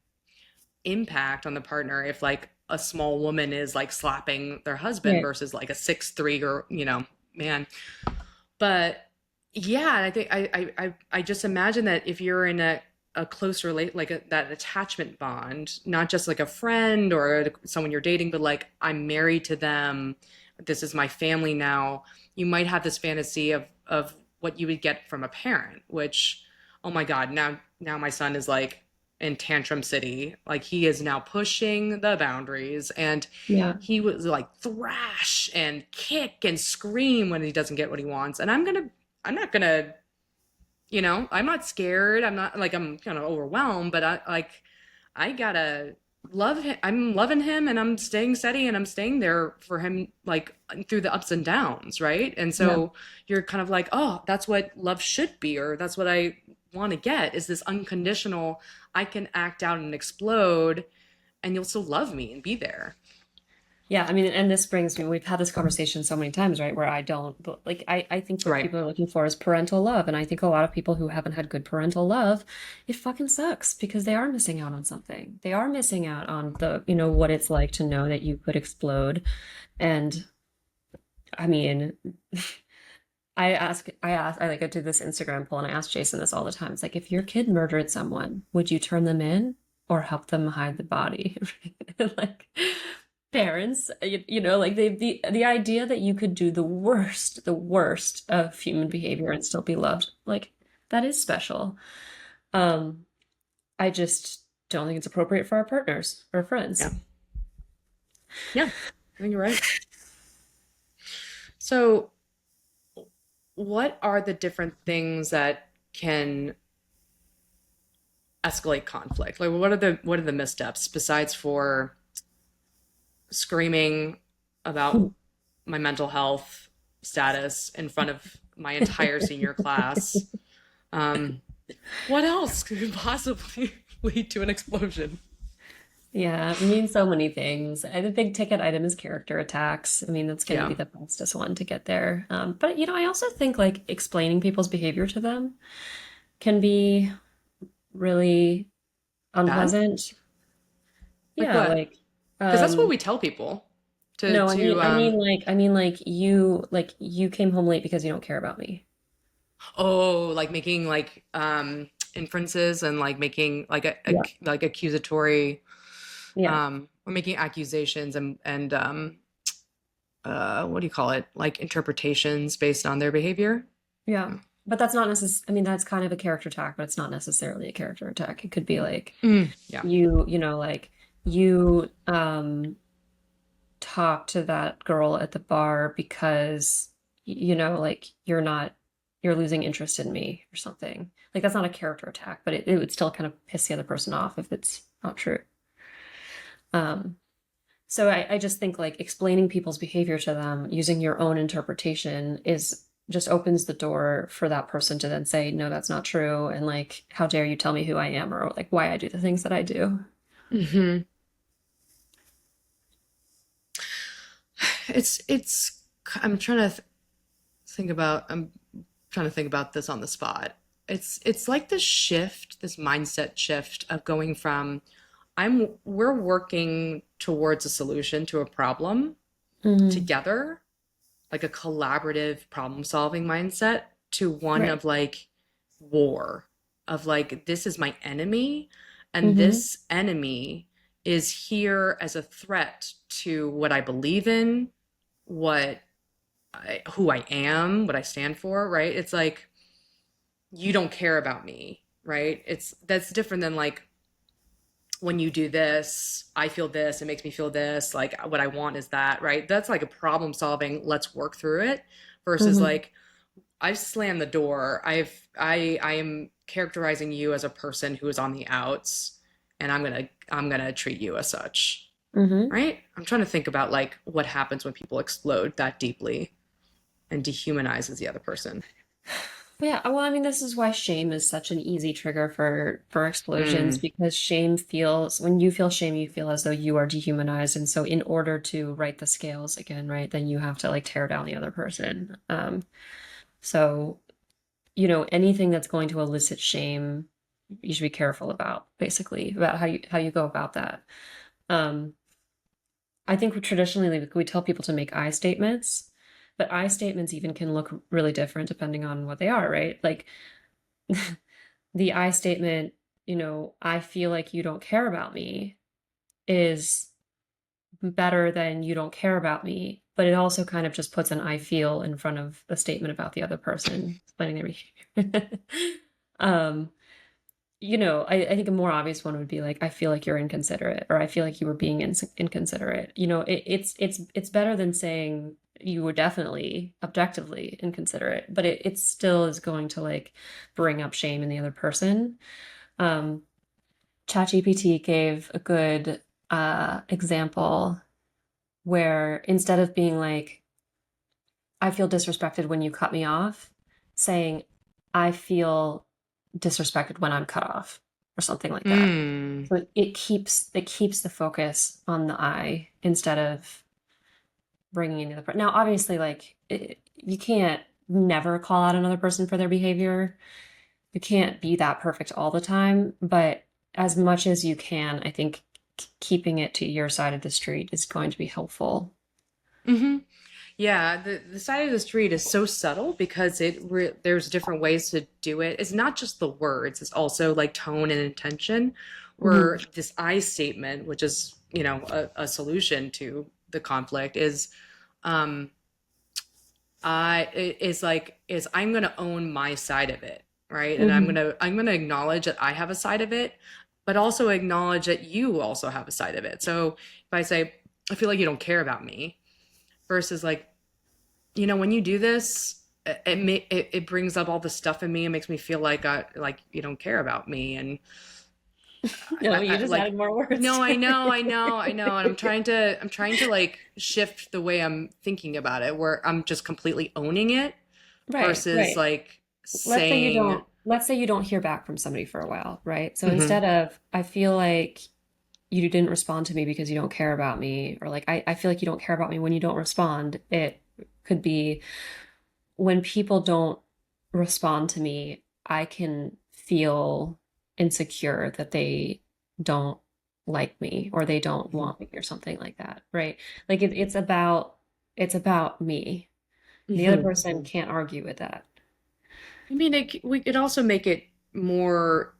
impact on the partner if like a small woman is like slapping their husband Right. versus like a 6'3" or man. But yeah, I think I just imagine that if you're in a close relate like that attachment bond, not just like a friend or someone you're dating, but like I'm married to them, this is my family now. You might have this fantasy of what you would get from a parent, which, oh my God, now my son is like in tantrum city, like he is now pushing the boundaries, and Yeah. he was like thrash and kick and scream when he doesn't get what he wants. And I'm not gonna, I'm not scared. I'm not like, I'm kind of overwhelmed, but I gotta love him. I'm loving him and I'm staying steady and I'm staying there for him, like through the ups and downs. Right. And Yeah. so you're kind of like, oh, that's what love should be, or that's what I want to get, is this unconditional, I can act out and explode and you'll still love me and be there. Yeah. I mean, and this brings me, we've had this conversation so many times, right? Where I don't, but like, I think what Right. people are looking for is parental love. And I think a lot of people who haven't had good parental love, it fucking sucks because they are missing out on something. They are missing out on what it's like to know that you could explode. And I mean, I do this Instagram poll and I ask Jason this all the time. It's like, if your kid murdered someone, would you turn them in or help them hide the body? Like parents, like the idea that you could do the worst of human behavior and still be loved, like that is special. Um, I just don't think it's appropriate for our partners or Yeah. friends. Yeah. I think you're right. So, what are the different things that can escalate conflict? Like, what are the missteps besides for screaming about my mental health status in front of my entire senior class? Um, what else could possibly lead to an explosion? Yeah, I mean, so many things. The big ticket item is character attacks. I mean, that's going to be Yeah. the fastest one to get there. But I also think like explaining people's behavior to them can be really Bad? Unpleasant. Like Yeah, what? like Because that's what um we tell people to no, to I mean like you came home late because you don't care about me. oh, like making like inferences and like making like Yeah. like accusatory Yeah. or making accusations and what do you call it? Like interpretations based on their behavior. Yeah. But that's not necessarily, I mean, that's kind of a character attack, but it's not necessarily a character attack. It could be like Yeah. like you talk to that girl at the bar because like you're losing interest in me or something. Like that's not a character attack, but it would still kind of piss the other person off if it's not true. Um, so I just think like explaining people's behavior to them using your own interpretation is just opens the door for that person to then say, no, that's not true. And like, how dare you tell me who I am or like why I do the things that I do. hmm it's I'm trying to think about I'm trying to think about this on the spot. It's like this shift, this mindset shift of going from we're working towards a solution to a problem Hmm. together, like a collaborative problem solving mindset, to one Right. of like war, of like this is my enemy and Hmm. this enemy is here as a threat to what I believe in, who I am, what I stand for, right? It's like you don't care about me, right? It's that's different than like when you do this, I feel this, it makes me feel this, like what I want is that, right? That's like a problem solving, let's work through it versus Hmm. like I've slammed the door. I am characterizing you as a person who is on the outs and I'm going to treat you as such. Hmm. Right? I'm trying to think about like what happens when people explode that deeply and dehumanizes the other person. Yeah, well, I mean, this is why shame is such an easy trigger for explosions Mm, because shame feels when you feel shame, you feel as though you are dehumanized, and so in order to right the scales again, right, then you have to like tear down the other person. So anything that's going to elicit shame, you should be careful about, basically, about how you go about that. Um, I think traditionally we tell people to make I statements, but I statements even can look really different depending on what they are, right? Like the I statement, I feel like you don't care about me is better than you don't care about me, but it also kind of just puts an I feel in front of the statement about the other person explaining their behavior. um, I think a more obvious one would be like, I feel like you're inconsiderate, or I feel like you were being inconsiderate. It's better than saying you were definitely objectively inconsiderate, but it still is going to like bring up shame in the other person. Um, ChatGPT gave a good example where instead of being like, I feel disrespected when you cut me off, saying, I feel disrespected when I'm cut off, or something like that. mm, So it keeps the focus on the I instead of bringing in the other person. Now, obviously, like you can't never call out another person for their behavior. You can't be that perfect all the time, but as much as you can, I think keeping it to your side of the street is going to be helpful. hmm Yeah, the side of the street is so subtle because there's different ways to do it. It's not just the words, it's also like tone and intention. Hmm. Where this I statement, which is, a solution to the conflict is um is I'm gonna own my side of it, right? And Hmm. I'm gonna acknowledge that I have a side of it, but also acknowledge that you also have a side of it. So if I say, I feel like you don't care about me, versus like, when you do this, it brings up all the stuff in me and makes me feel like you don't care about me, and No, you I just like added more words no, to I know, and I'm trying to like shift the way I'm thinking about it, where I'm just completely owning it Right, versus right. like saying, Let's say you don't hear back from somebody for a while, right? So mhm, instead of I feel like you didn't respond to me because you don't care about me, or like I feel like you don't care about me when you don't respond, it could be when people don't respond to me, I can feel insecure that they don't like me or they don't Mhm. want me or something like that, right? Like it's about me. The other Mhm. person can't argue with that. I mean, we could also make it more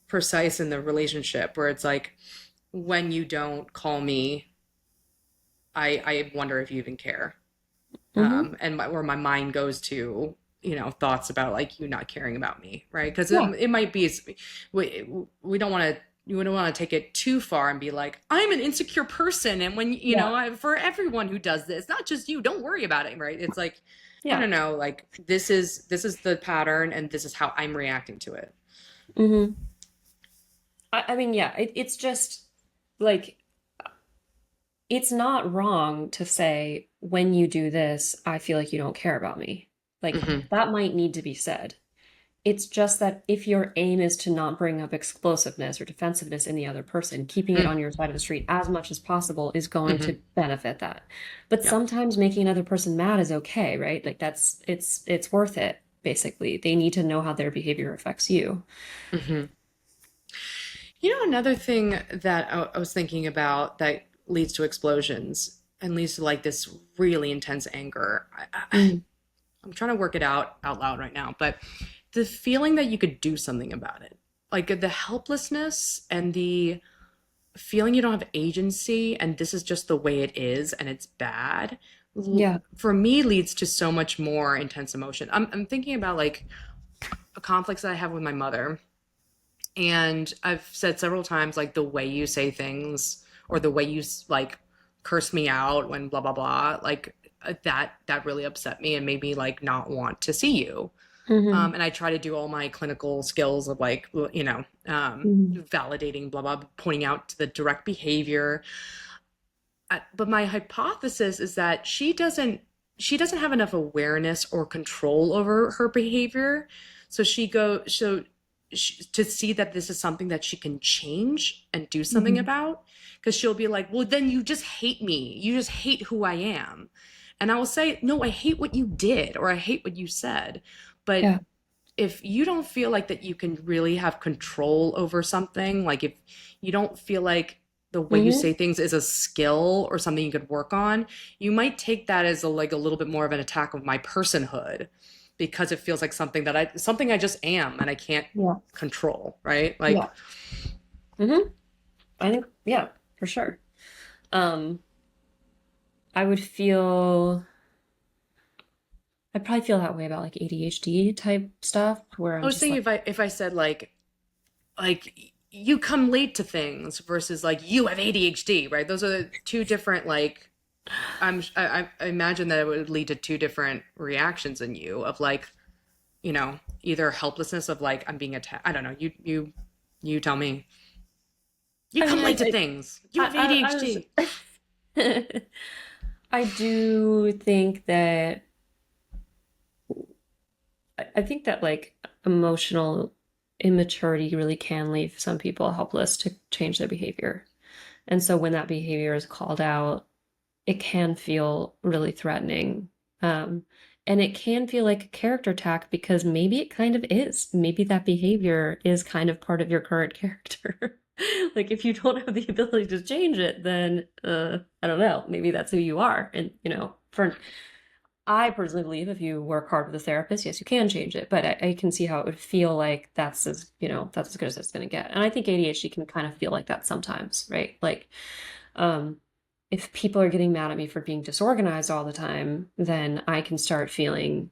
precise in the relationship where it's like, when you don't call me, I wonder if you even care. Hmm. And where my mind goes to, thoughts about like you not caring about me, right? Because Yeah. it might be, we don't want to. You don't want to take it too far and be like, I'm an insecure person. And when, Yeah. for everyone who does this, not just you, don't worry about it, right? It's like, no, Yeah. no, no. Like this is the pattern and this is how I'm reacting to it. Hmm. I mean, yeah, it's just like it's not wrong to say, when you do this, I feel like you don't care about me. Like Hmm. that might need to be said. It's just that if your aim is to not bring up explosiveness or defensiveness in the other person, keeping it on your side of the street as much as possible is going Hmm. to benefit that. But Yeah. sometimes making another person mad is okay, right? Like it's worth it, basically. They need to know how their behavior affects you. Hmm. Another thing that I was thinking about that leads to explosions and leads to like this really intense anger. Mm, I'm trying to work it out loud right now, but the feeling that you could do something about it, like the helplessness and the feeling you don't have agency and this is just the way it is and it's bad, yeah. for me leads to so much more intense emotion. I'm thinking about like conflicts that I have with my mother. And I've said several times, like, the way you say things or the way you like curse me out when blah blah blah, like that really upset me and made me like not want to see you. Hmm. And I try to do all my clinical skills of like, Hmm. validating blah blah, pointing out to the direct behavior. But my hypothesis is that she doesn't have enough awareness or control over her behavior, so to see that this is something that she can change and do something Hmm. about, because she'll be like, well, then you just hate me, you just hate who I am. And I will say, no, I hate what you did or I hate what you said. But Yeah. if you don't feel like that you can really have control over something, like if you don't feel like the way you say Hmm. things is a skill or something you could work on, you might take that as a little bit more of an attack of my personhood, because it feels like something I just am and I can't Yeah. control, right? Yeah. Like, Hmm. I think, yeah, for sure. Um, I would feel, I'd probably feel that way about like ADHD type stuff, where I I'm was just thinking like, if I said like you come late to things versus like you have ADHD, right? Those are two different like I imagine that it would lead to two different reactions in you of like, either helplessness of like I'm being attacked. I don't know. You tell me. You I mean, come late to things. You have I was, ADHD. I do think that, I think that like emotional immaturity really can leave some people helpless to change their behavior. And so when that behavior is called out, it can feel really threatening. Um, and it can feel like a character attack because maybe it kind of is. Maybe that behavior is kind of part of your current character. Like if you don't have the ability to change it, then I don't know, maybe that's who you are. And for I personally believe if you work hard with a therapist, yes, you can change it. But I can see how it would feel like that's as good as it's going to get. And I think ADHD can kind of feel like that sometimes, right? Like um, if people are getting mad at me for being disorganized all the time, then I can start feeling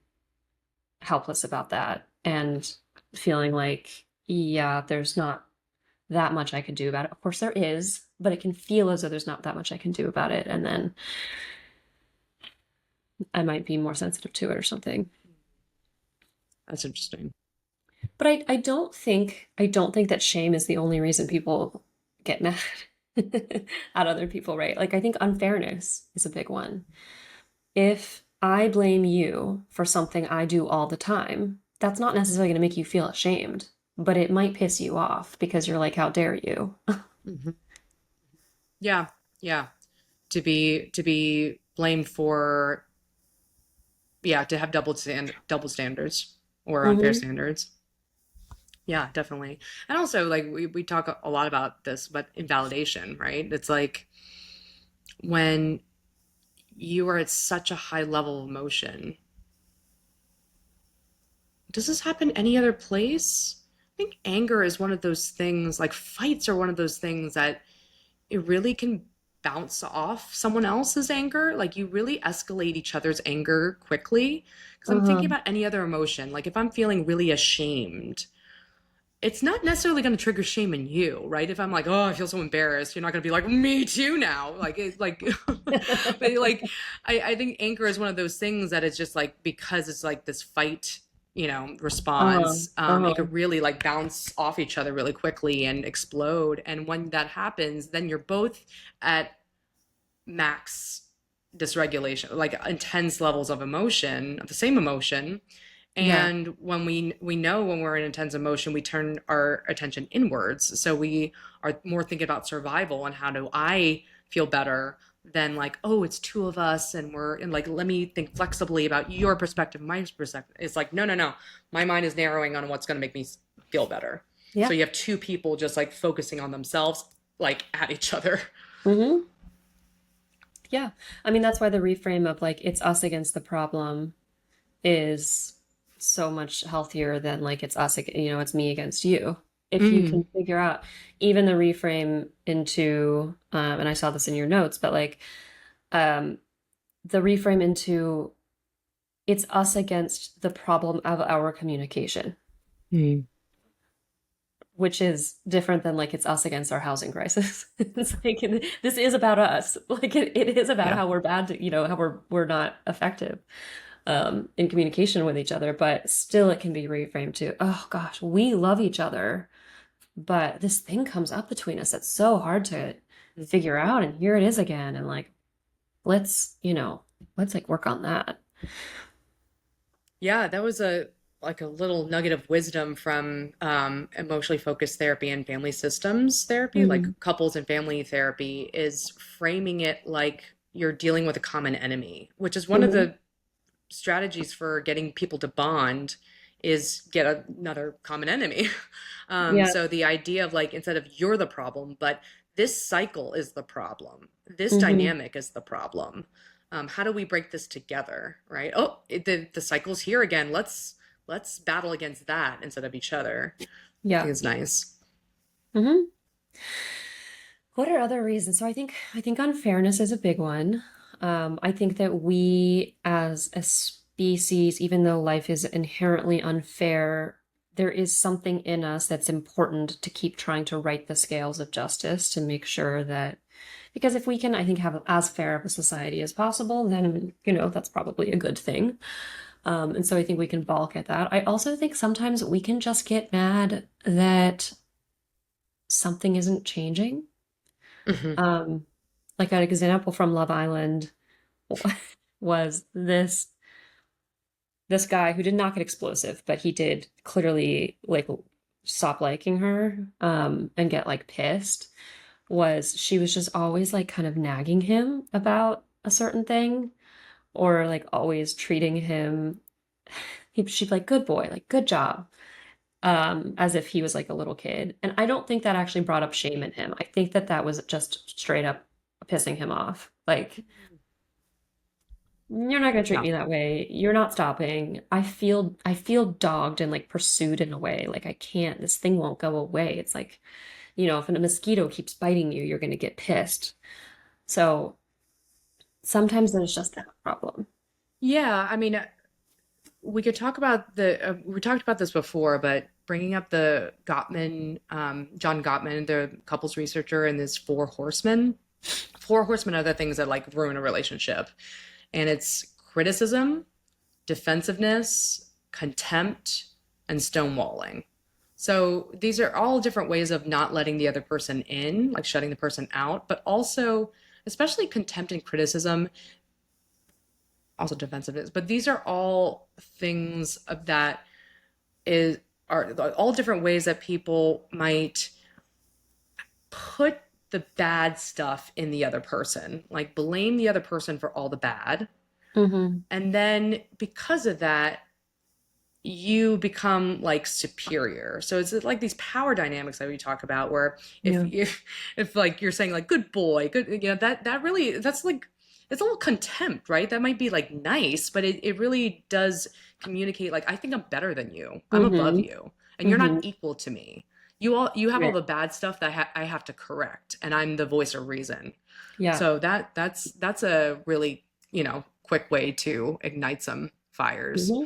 helpless about that and feeling like, yeah, there's not that much I can do about it. Of course, there is, but it can feel as though there's not that much I can do about it. And then I might be more sensitive to it or something. That's interesting. But I don't think that shame is the only reason people get mad at other people, right? Like I think unfairness is a big one. If I blame you for something I do all the time, that's not necessarily going to make you feel ashamed, but it might piss you off because you're like, how dare you? Hmm. Yeah, yeah. To be blamed for, yeah, to have double standards or unfair Hmm. standards. Yeah, definitely. And also, like, we talk a lot about this, but invalidation, right? It's like when you are at such a high level of emotion, does this happen any other place? I think anger is one of those things, like fights are one of those things that it really can bounce off someone else's anger. Like you really escalate each other's anger quickly. Because I'm thinking Uh-huh. about any other emotion. Like if I'm feeling really ashamed, it's not necessarily going to trigger shame in you, right? If I'm like, oh, I feel so embarrassed, you're not going to be like, me too now. Like, it's like, but like, I think anger is one of those things that it's just like, because it's like this fight, Uh-huh. response, it Uh-huh. could really like bounce off each other really quickly and explode. And when that happens, then you're both at max dysregulation, like intense levels of emotion, of the same emotion. Yeah. And when we know when we're in intense emotion, we turn our attention inwards. So we are more thinking about survival and how do I feel better than like, oh, it's two of us and we're and like let me think flexibly about your perspective, my perspective. It's like, no, no, no. My mind is narrowing on what's going to make me feel better. So Yeah. you have two people just like focusing on themselves, like at each other. Mm-hmm. Yeah. I mean, that's why the reframe of like it's us against the problem is so much healthier than like it's us, it's me against you. If you Mm. can figure out even the reframe into, and I saw this in your notes, but like um, the reframe into it's us against the problem of our communication, Mm. which is different than like it's us against our housing crisis. It's like this is about us. Like it is about Yeah. how we're bad to, how we're not effective in communication with each other, but still it can be reframed to, oh gosh, we love each other, but this thing comes up between us that's so hard to figure out, and here it is again, and like let's, let's like work on that. Yeah, that was a like a little nugget of wisdom from emotionally focused therapy and family systems therapy, like Mm-hmm. couples and family therapy, is framing it like you're dealing with a common enemy, which is one of Mm-hmm. the strategies for getting people to bond is get another common enemy. Yeah. So the idea of like instead of you're the problem, but this cycle is the problem. This Mm-hmm. dynamic is the problem. How do we break this together, right? Oh, the cycle's here again. Let's battle against that instead of each other. I Yeah. think it's nice. Mm-hmm. What are other reasons? So I think unfairness is a big one. I think that we as a species, even though life is inherently unfair, there is something in us that's important to keep trying to right the scales of justice to make sure that, because if we can, I think, have as fair of a society as possible, then, that's probably a good thing. And so I think we can balk at that. I also think sometimes we can just get mad that something isn't changing. Hmm. Um, like an example from Love Island was this guy who did not get explosive, but he did clearly like stop liking her, and get like pissed. She was just always like kind of nagging him about a certain thing, or like always treating him. She'd be like, "Good boy, like good job," as if he was like a little kid. And I don't think that actually brought up shame in him. I think that that was just straight up pissing him off. Like, you're not gonna treat Yeah. me that way. You're not stopping. I feel dogged and like pursued in a way. Like I can't, this thing won't go away. It's like, if a mosquito keeps biting you, you're gonna get pissed. So sometimes there's just that problem. Yeah, I mean, we could talk about the we talked about this before, but bringing up the Gottman, John Gottman, the couples researcher, and this four horsemen. Four horsemen are the things that like ruin a relationship, and it's criticism, defensiveness, contempt, and stonewalling. So these are all different ways of not letting the other person in, like shutting the person out, but also, especially contempt and criticism, also defensiveness. But these are all things of that is are all different ways that people might put the bad stuff in the other person, like blame the other person for all the bad. Hmm. And then because of that, you become like superior. So it's like these power dynamics that we talk about where Yeah. if like you're saying like good boy, good, that really, that's like, it's a little contempt, right? That might be like nice, but it really does communicate like I think I'm better than you. I'm above Mm-hmm. you and you're not Mm-hmm. equal to me. You have all Right. the bad stuff that I have to correct, and I'm the voice of reason. Yeah. So that's a really, quick way to ignite some fires. Hmm.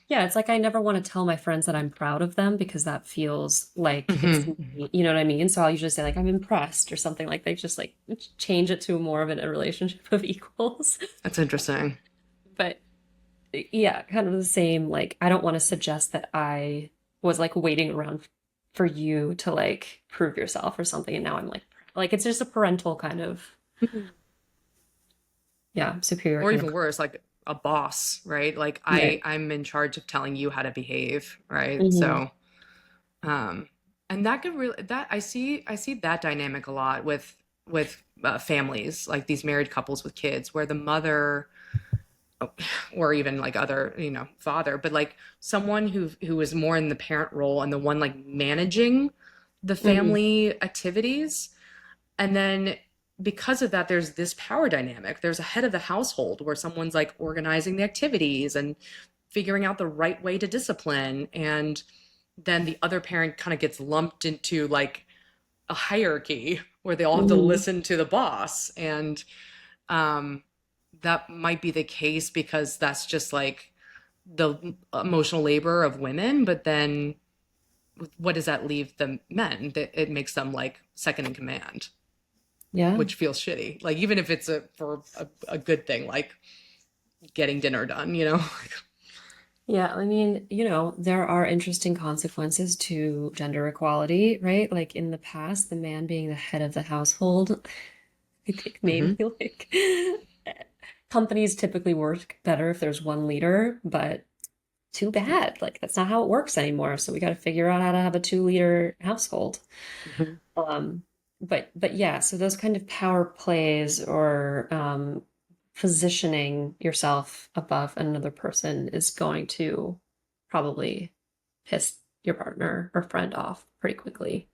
Yeah, it's like I never want to tell my friends that I'm proud of them because that feels like it's Hmm. me, you know what I mean? So I'll usually say like I'm impressed or something like they just like change it to more of a relationship of equals. That's interesting. But yeah, kind of the same. Like I don't want to suggest that I was like waiting around for you to like prove yourself or something, and now I'm like it's just a parental kind of yeah superior Or kind of. even worse, like a boss, right? Like Right. I'm in charge of telling you how to behave, right? Hmm. So, um, and that could really, that I see that dynamic a lot with families, like these married couples with kids, where the mother, or even like other, father, but like someone who is more in the parent role and the one like managing the Hmm. family activities. And then because of that, there's this power dynamic. There's a head of the household where someone's like organizing the activities and figuring out the right way to discipline. And then the other parent kind of gets lumped into like a hierarchy where they all have to Hmm. listen to the boss. And um, that might be the case because that's just like the emotional labor of women. But then what does that leave the men? That it makes them like second in command, Yeah. which feels shitty. Like even if it's for a good thing, like getting dinner done. Yeah, I mean, there are interesting consequences to gender equality, right? Like in the past, the man being the head of the household, I think maybe Hmm. like companies typically work better if there's one leader, but too bad. Like that's not how it works anymore. So we got to figure out how to have a two-leader household. Hmm. Um, but yeah, so those kind of power plays or positioning yourself above another person is going to probably piss your partner or friend off pretty quickly.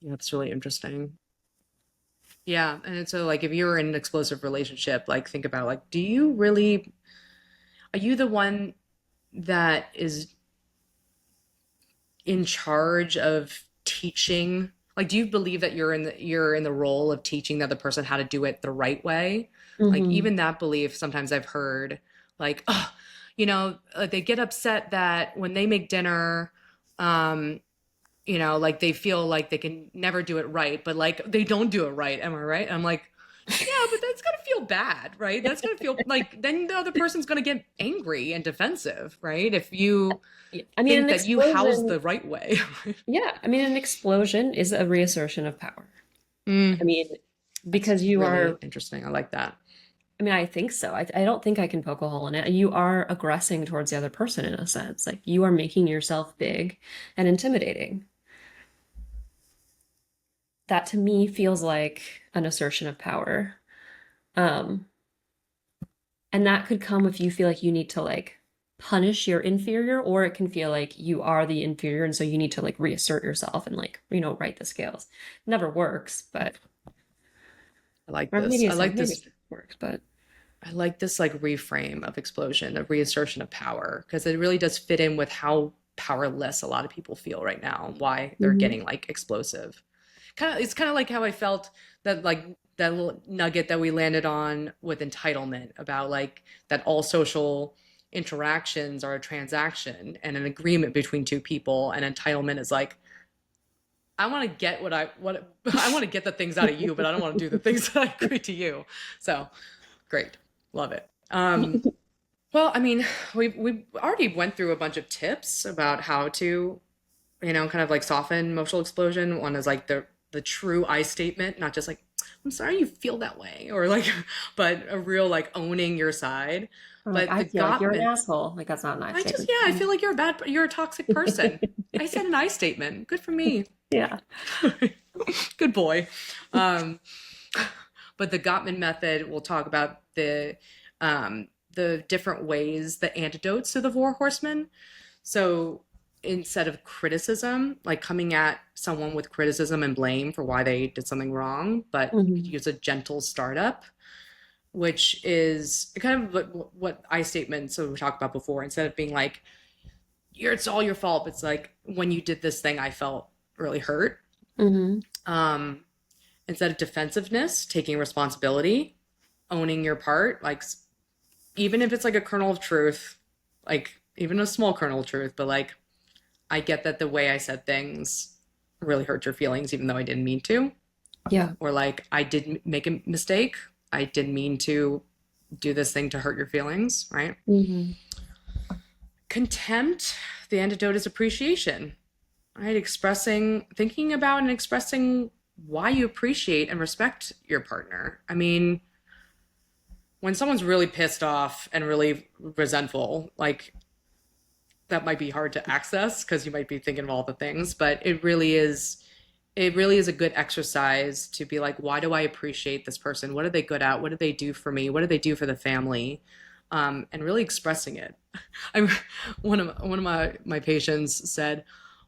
Yeah, that's really interesting. Yeah, and so like if you're in an explosive relationship, like think about like, do you really, are you the one that is in charge of teaching? Like, do you believe that you're in the role of teaching the other person how to do it the right way? Like, Hmm. even that belief, sometimes I've heard, like, oh, they get upset that when they make dinner, um, like they feel like they can never do it right, but like they don't do it right. Am I right? I'm like, yeah, but that's gonna feel bad, right? That's gonna feel like then the other person's gonna get angry and defensive, right? If you Yeah. I mean, think an that you house explosion, the right way. yeah, I mean, an explosion is a reassertion of power. I Mm, mean, that's because you really are, interesting. I like that. I mean, I think so. I don't think I can poke a hole in it. You are aggressing towards the other person in a sense. Like you are making yourself big and intimidating. That to me feels like an assertion of power. Um, and that could come if you feel like you need to like punish your inferior, or it can feel like you are the inferior and so you need to like reassert yourself and like, right the scales. Never works, but I like or this. maybe I like maybe this. it works, but I like this like reframe of explosion, of reassertion of power, because it really does fit in with how powerless a lot of people feel right now and why they're mhm. getting like explosive. It's kind of like how I felt that like that little nugget that we landed on with entitlement about like that all social interactions are a transaction and an agreement between two people, and entitlement is like I want to get what I want to get the things out of you, but I don't want to do the things that I agree to you. So great, love it. Well, I mean, we already went through a bunch of tips about how to, kind of like soften emotional explosion. One is like the true I statement, not just like I'm sorry you feel that way, or like, but a real like owning your side. Or like But I the feel like you're an Gottman, asshole. Like that's not a nice statement. I feel like you're a toxic person. I said an I statement. Good for me. Yeah. Good boy. Um, but the Gottman method, we'll talk about the the different ways, the antidotes to the four horsemen. So instead of criticism, like coming at someone with criticism and blame for why they did something wrong, but you could Hmm. use a gentle startup, which is kind of what I statements so we talked about before. Instead of being like, it's all your fault, it's like, when you did this thing, I felt really hurt. Hmm. Um, Instead of defensiveness, taking responsibility, owning your part, like even if it's like a kernel of truth, like even a small kernel of truth, but like I get that the way I said things really hurt your feelings, even though I didn't mean to. Yeah. Or like I did make a mistake. I didn't mean to do this thing to hurt your feelings, right? Hmm. Contempt, the antidote is appreciation, right? Expressing, thinking about and expressing why you appreciate and respect your partner. I mean, when someone's really pissed off and really resentful, like that might be hard to access because you might be thinking of all the things, but it really is a good exercise to be like, why do I appreciate this person? What are they good at? What do they do for me? What do they do for the family? And really expressing it. I'm one of my patients said,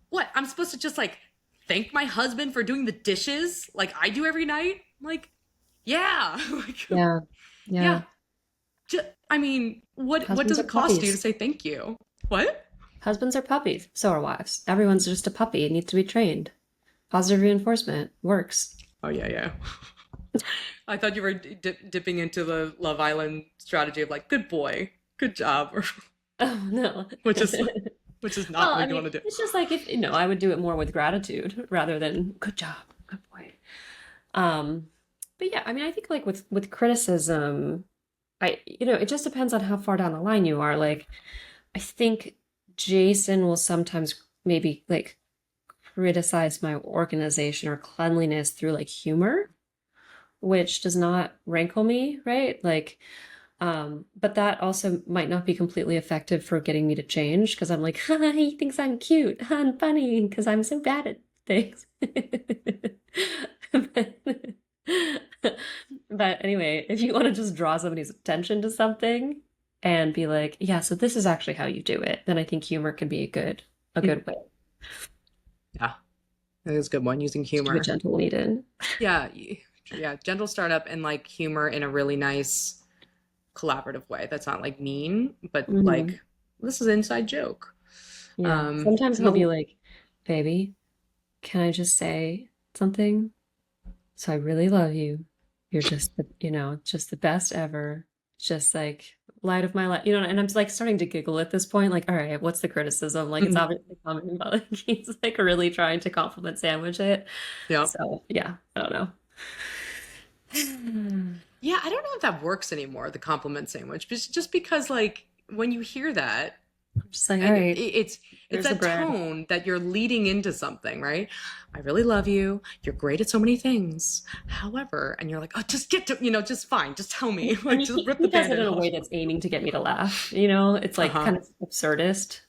"What? I'm supposed to just like thank my husband for doing the dishes like I do every night?" I'm like, yeah, like, Yeah. yeah. Yeah. I mean, what Husbands does are it cost you to puppies. say thank you? What? Husbands are puppies. So are wives. Everyone's just a puppy. It needs to be trained. Positive reinforcement works. Oh yeah, yeah. I thought you were dipping into the Love Island strategy of like, good boy, good job, or Oh no. which is which is not Well, I what you mean, want to do. it's just like if, I would do it more with gratitude rather than good job, good boy. Um, but yeah, I mean, I think like with criticism, it just depends on how far down the line you are. Like, I think Jason will sometimes maybe like criticize my organization or cleanliness through like humor, which does not rankle me, right? Like, but that also might not be completely effective for getting me to change because I'm like, he thinks I'm cute and funny because I'm so bad at things. but, but anyway, if you want to just draw somebody's attention to something and be like, yeah, so this is actually how you do it, then I think humor can be a good way Yeah, that is a good one. Using to keep it humor. gentle when needed. Yeah, yeah. Gentle startup and like humor in a really nice collaborative way. That's not like mean, but Hmm. like this is an inside joke. Yeah. Sometimes And he'll be like, baby, can I just say something? So I really love you. You're just just the best ever. Just like light of my life, and I'm like starting to giggle at this point. Like, all right, what's the criticism? Like, it's obviously coming, but like he's like really trying to compliment sandwich it. yeah. So yeah, I don't know. Yeah, I don't know if that works anymore, the compliment sandwich. Just because like when you hear that, I'm just like, all and right, it's here's the that bread. tone that you're leading into something, right? I really love you. You're great at so many things. However, and you're like, oh, just get to, just fine. Just tell me, And like, just rip the he does it band-aid in a off. way that's aiming to get me to laugh. It's like Uh-huh. kind of absurdist.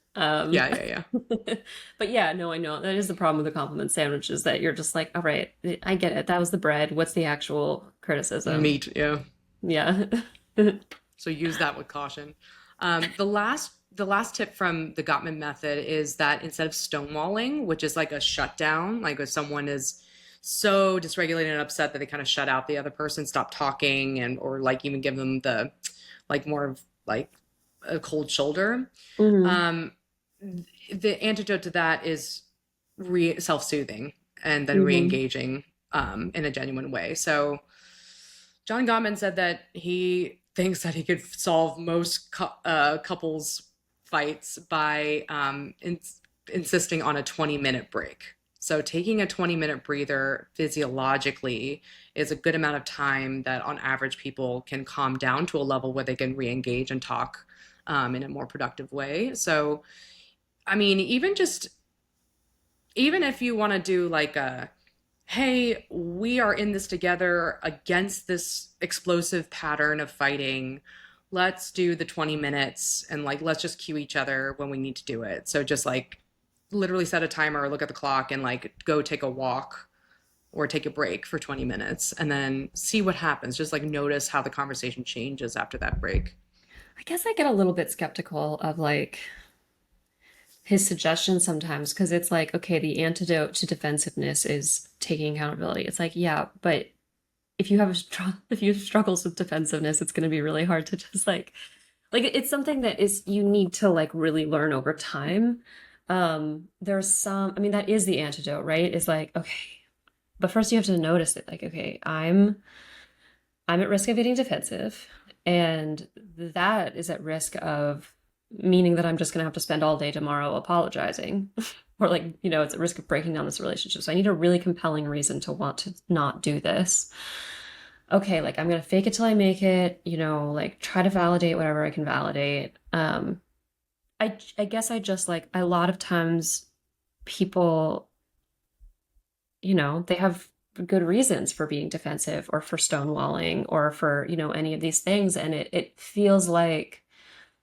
Yeah, yeah, yeah. But yeah, no, I know that is the problem with the compliment sandwich is that you're just like, all right, I get it. That was the bread. What's the actual criticism? Meat, yeah. Yeah. So use that with caution. The last tip from the Gottman method is that instead of stonewalling, which is like a shutdown, like if someone is so dysregulated and upset that they kind of shut out the other person, stop talking, and or like even give them the like more of like a cold shoulder. Hmm. Um, the antidote to that is self-soothing and then Hmm. re-engaging in a genuine way. So John Gottman said that he thinks that he could solve most couples fights by insisting on a 20-minute break. So taking a 20-minute breather physiologically is a good amount of time that on average people can calm down to a level where they can re-engage and talk in a more productive way. So, I mean, even if you want to do like a hey, we are in this together against this explosive pattern of fighting. Let's do the 20 minutes and like let's just cue each other when we need to do it. So just like literally set a timer, look at the clock and like go take a walk or take a break for 20 minutes and then see what happens. Just like notice how the conversation changes after that break. I guess I get a little bit skeptical of like his suggestions sometimes because it's like, okay, the antidote to defensiveness is taking accountability. It's like, yeah, but if you have if you have struggles with defensiveness, it's going to be really hard to just like it's something that is you need to like really learn over time. There's some, I mean, that is the antidote, right? Is like, okay, but first you have to notice it. Like, okay, I'm at risk of getting defensive, and that is at risk of meaning that I'm just going to have to spend all day tomorrow apologizing. Or like, it's at risk of breaking down this relationship. So I need a really compelling reason to want to not do this. Okay, like I'm going to fake it till I make it, like try to validate whatever I can validate. I guess I just like a lot of times people, they have good reasons for being defensive or for stonewalling or for, any of these things. And it feels like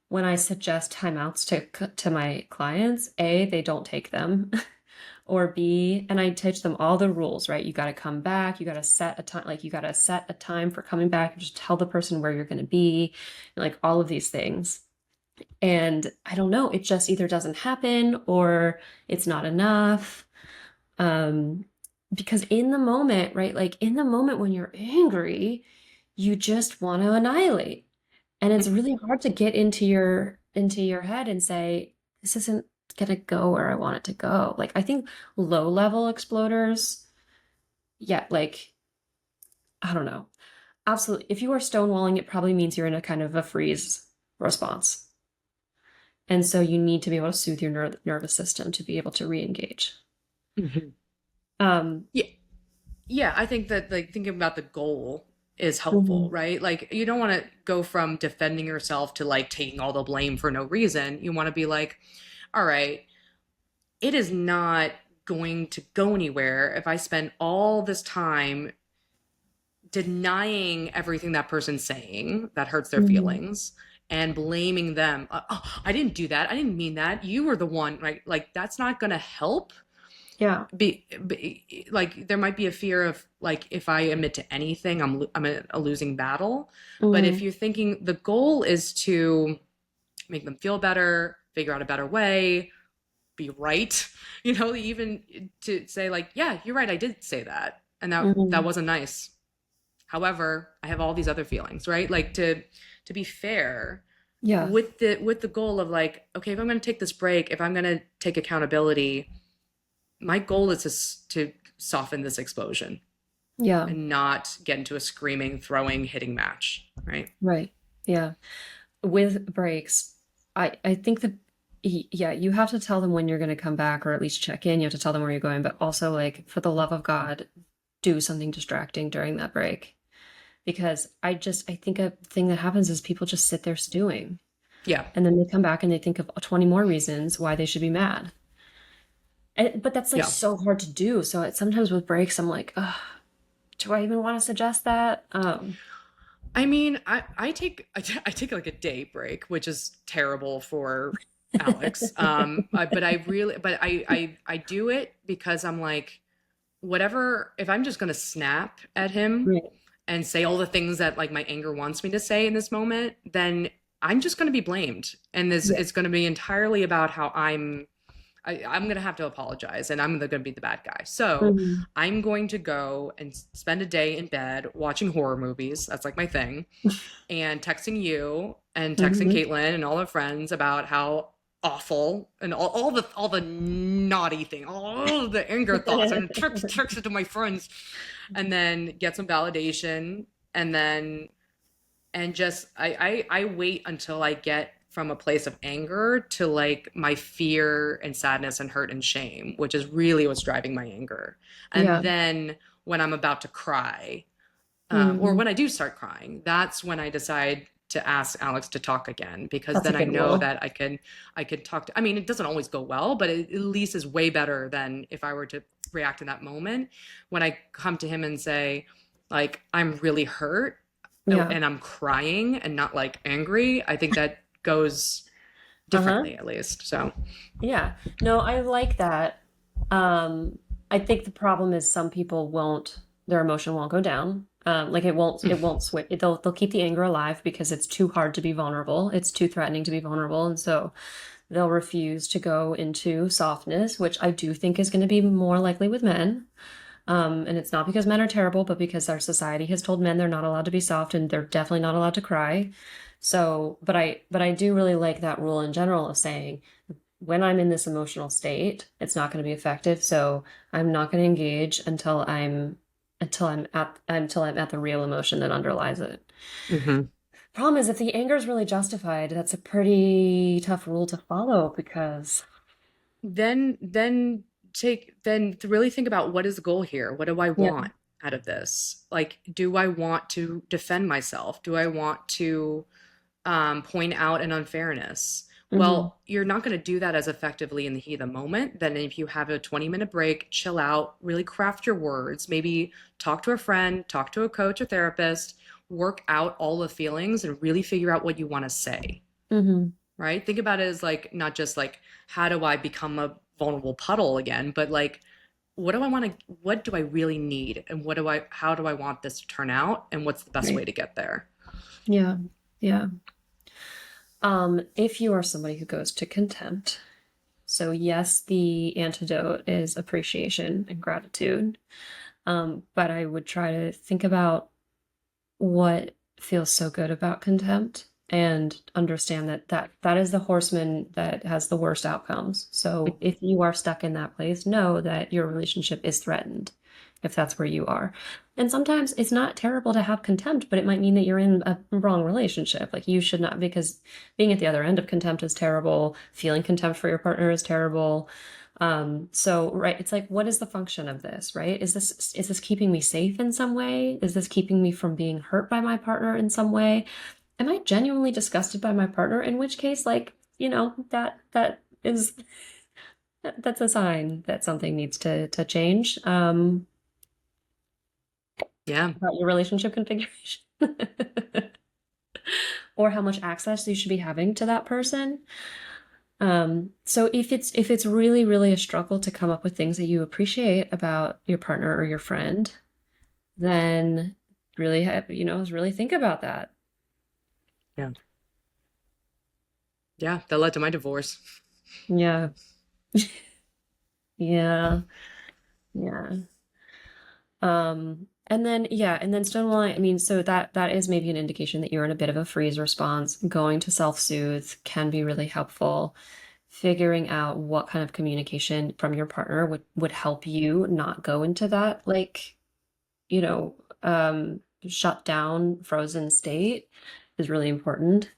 when I suggest timeouts to my clients, A, they don't take them. Or B, and I teach them all the rules, right? You got to come back. You got to set a time, like you got to set a time for coming back. You just tell the person where you're going to be, like all of these things. And I don't know, it just either doesn't happen or it's not enough. Um, because in the moment, right? Like in the moment when you're angry, you just want to annihilate. And it's really hard to get into your head and say, this isn't gonna go where I want it to go. Like I think low level exploders, yeah, like I don't know. Absolutely. If you are stonewalling, it probably means you're in a kind of a freeze response. And so you need to be able to soothe your nervous system to be able to re-engage. Mhm. Um, Yeah, yeah, I think that like thinking about the goal is helpful, mhm, right? Like you don't want to go from defending yourself to like taking all the blame for no reason. You want to be like, all right, it is not going to go anywhere if I spend all this time denying everything that person's saying that hurts their mhm. feelings and blaming them. Oh, I didn't do that. I didn't mean that. You were the one, right? Like that's not going to help. Yeah. Like there might be a fear of like if I admit to anything, I'm a losing battle. But if Mhm. you're thinking the goal is to make them feel better, figure out a better way, be right, even to say like, yeah, you're right, I did say that, and that Mhm. wasn't nice. However, I have all these other feelings, right? Like to be fair Yeah. with the goal of like, okay, if I'm going to take this break, if I'm going to take accountability, my goal is to soften this explosion Yeah. and not get into a screaming, throwing, hitting match, right? Right. Yeah. With breaks, I think that yeah, you have to tell them when you're going to come back or at least check in. You have to tell them where you're going, but also like for the love of God, do something distracting during that break. Because I think a thing that happens is people just sit there stewing Yeah, and then they come back and they think of 20 more reasons why they should be mad. But that's like yeah. so hard to do. So sometimes with breaks, I'm like, ugh, do I even want to suggest that? I mean, I take like a day break, which is terrible for Alex. But I do it because I'm like, whatever. If I'm just gonna snap at him Right. and say all the things that like my anger wants me to say in this moment, then I'm just gonna be blamed, and this Yeah. it's gonna be entirely about how I'm gonna have to apologize, and I'm gonna be the bad guy. So Mhm. I'm going to go and spend a day in bed watching horror movies. That's like my thing, and texting you and texting Mhm. Caitlin and all her friends about how awful and all the naughty thing, all the anger thoughts, and text it to my friends, and then get some validation, and then and just I wait until I get from a place of anger to like my fear and sadness and hurt and shame, which is really what's driving my anger. And Yeah. then when I'm about to cry, or Mhm. when I do start crying, that's when I decide to ask Alex to talk again, because That's a then I good know rule. that I could talk to. I mean, it doesn't always go well, but it at least is way better than if I were to react in that moment. When I come to him and say, like, I'm really hurt, Yeah. and I'm crying and not like angry, I think that goes Uh-huh. differently at least. So, Yeah. No, I like that. I think the problem is some people won't. their emotion won't go down. Like it won't switch. They'll keep the anger alive because it's too hard to be vulnerable. It's too threatening to be vulnerable. And so they'll refuse to go into softness, which I do think is going to be more likely with men. And it's not because men are terrible, but because our society has told men they're not allowed to be soft and they're definitely not allowed to cry. So, but I do really like that rule in general of saying, when I'm in this emotional state, it's not going to be effective. So I'm not going to engage until I'm at the real emotion that underlies it. Hmm. Problem is, if the anger is really justified, that's a pretty tough rule to follow because Then to really think about, what is the goal here? What do I yeah. want out of this? Like, do I want to defend myself? Do I want to point out an unfairness? Hmm. Well, you're not going to do that as effectively in the heat of the moment. Then, if you have a 20-minute break, chill out, really craft your words, maybe talk to a friend, talk to a coach or therapist, work out all the feelings and really figure out what you want to say, Hmm. right? Think about it as like, not just like, how do I become a vulnerable puddle again, but like, what do I really need? And how do I want this to turn out? And what's the best way Right. to get there? Yeah. Yeah. If you are somebody who goes to contempt, so yes, the antidote is appreciation and gratitude. But I would try to think about what feels so good about contempt and understand that is the horseman that has the worst outcomes. So if you are stuck in that place, know that your relationship is threatened if that's where you are. And sometimes it's not terrible to have contempt, but it might mean that you're in a wrong relationship. Like you should not, because being at the other end of contempt is terrible. Feeling contempt for your partner is terrible. So right, it's like, what is the function of this, right? Is this keeping me safe in some way? Is this keeping me from being hurt by my partner in some way? Am I genuinely disgusted by my partner? In which case, like, that's a sign that something needs to change. Yeah. About your relationship configuration. Or how much access you should be having to that person. So if it's really, really a struggle to come up with things that you appreciate about your partner or your friend, then really think about that. Yeah. Yeah. That led to my divorce. Yeah. Yeah. Yeah. And then stonewalling, I mean, so that is maybe an indication that you're in a bit of a freeze response. Going to self-soothe can be really helpful. Figuring out what kind of communication from your partner would help you not go into that, like, you know, shut down, frozen state is really important.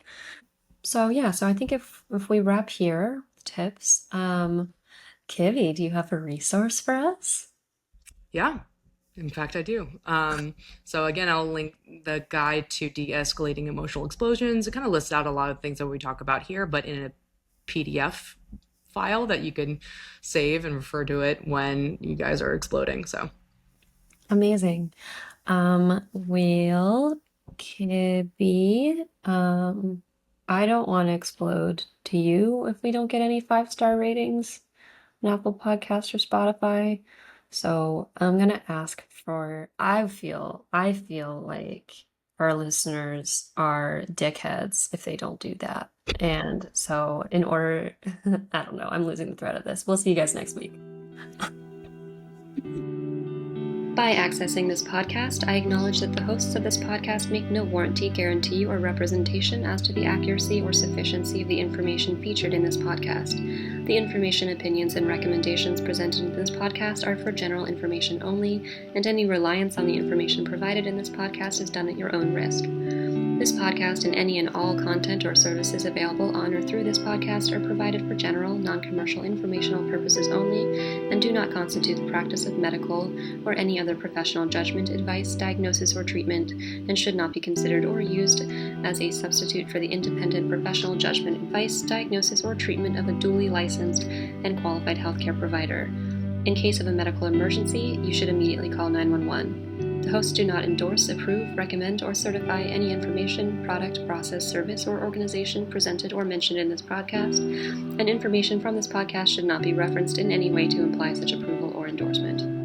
So yeah, so I think if we wrap here with tips, Kivi, do you have a resource for us? Yeah. In fact, I do. So again, I'll link the guide to de-escalating emotional explosions. It kind of lists out a lot of things that we talk about here, but in a PDF file that you can save and refer to it when you guys are exploding. So Amazing. Will Kibby, I don't want to explode to you if we don't get any 5-star ratings on Apple Podcasts or Spotify. So I'm gonna ask for, I feel like our listeners are dickheads if they don't do that. And so in order, I don't know, I'm losing the thread of this. We'll see you guys next week. By accessing this podcast, I acknowledge that the hosts of this podcast make no warranty, guarantee, or representation as to the accuracy or sufficiency of the information featured in this podcast. The information, opinions, and recommendations presented in this podcast are for general information only, and any reliance on the information provided in this podcast is done at your own risk. This podcast and any and all content or services available on or through this podcast are provided for general, non-commercial informational purposes only and do not constitute the practice of medical or any other professional judgment, advice, diagnosis, or treatment, and should not be considered or used as a substitute for the independent professional judgment, advice, diagnosis, or treatment of a duly licensed and qualified healthcare provider. In case of a medical emergency, you should immediately call 911. The hosts do not endorse, approve, recommend, or certify any information, product, process, service, or organization presented or mentioned in this podcast, and information from this podcast should not be referenced in any way to imply such approval or endorsement.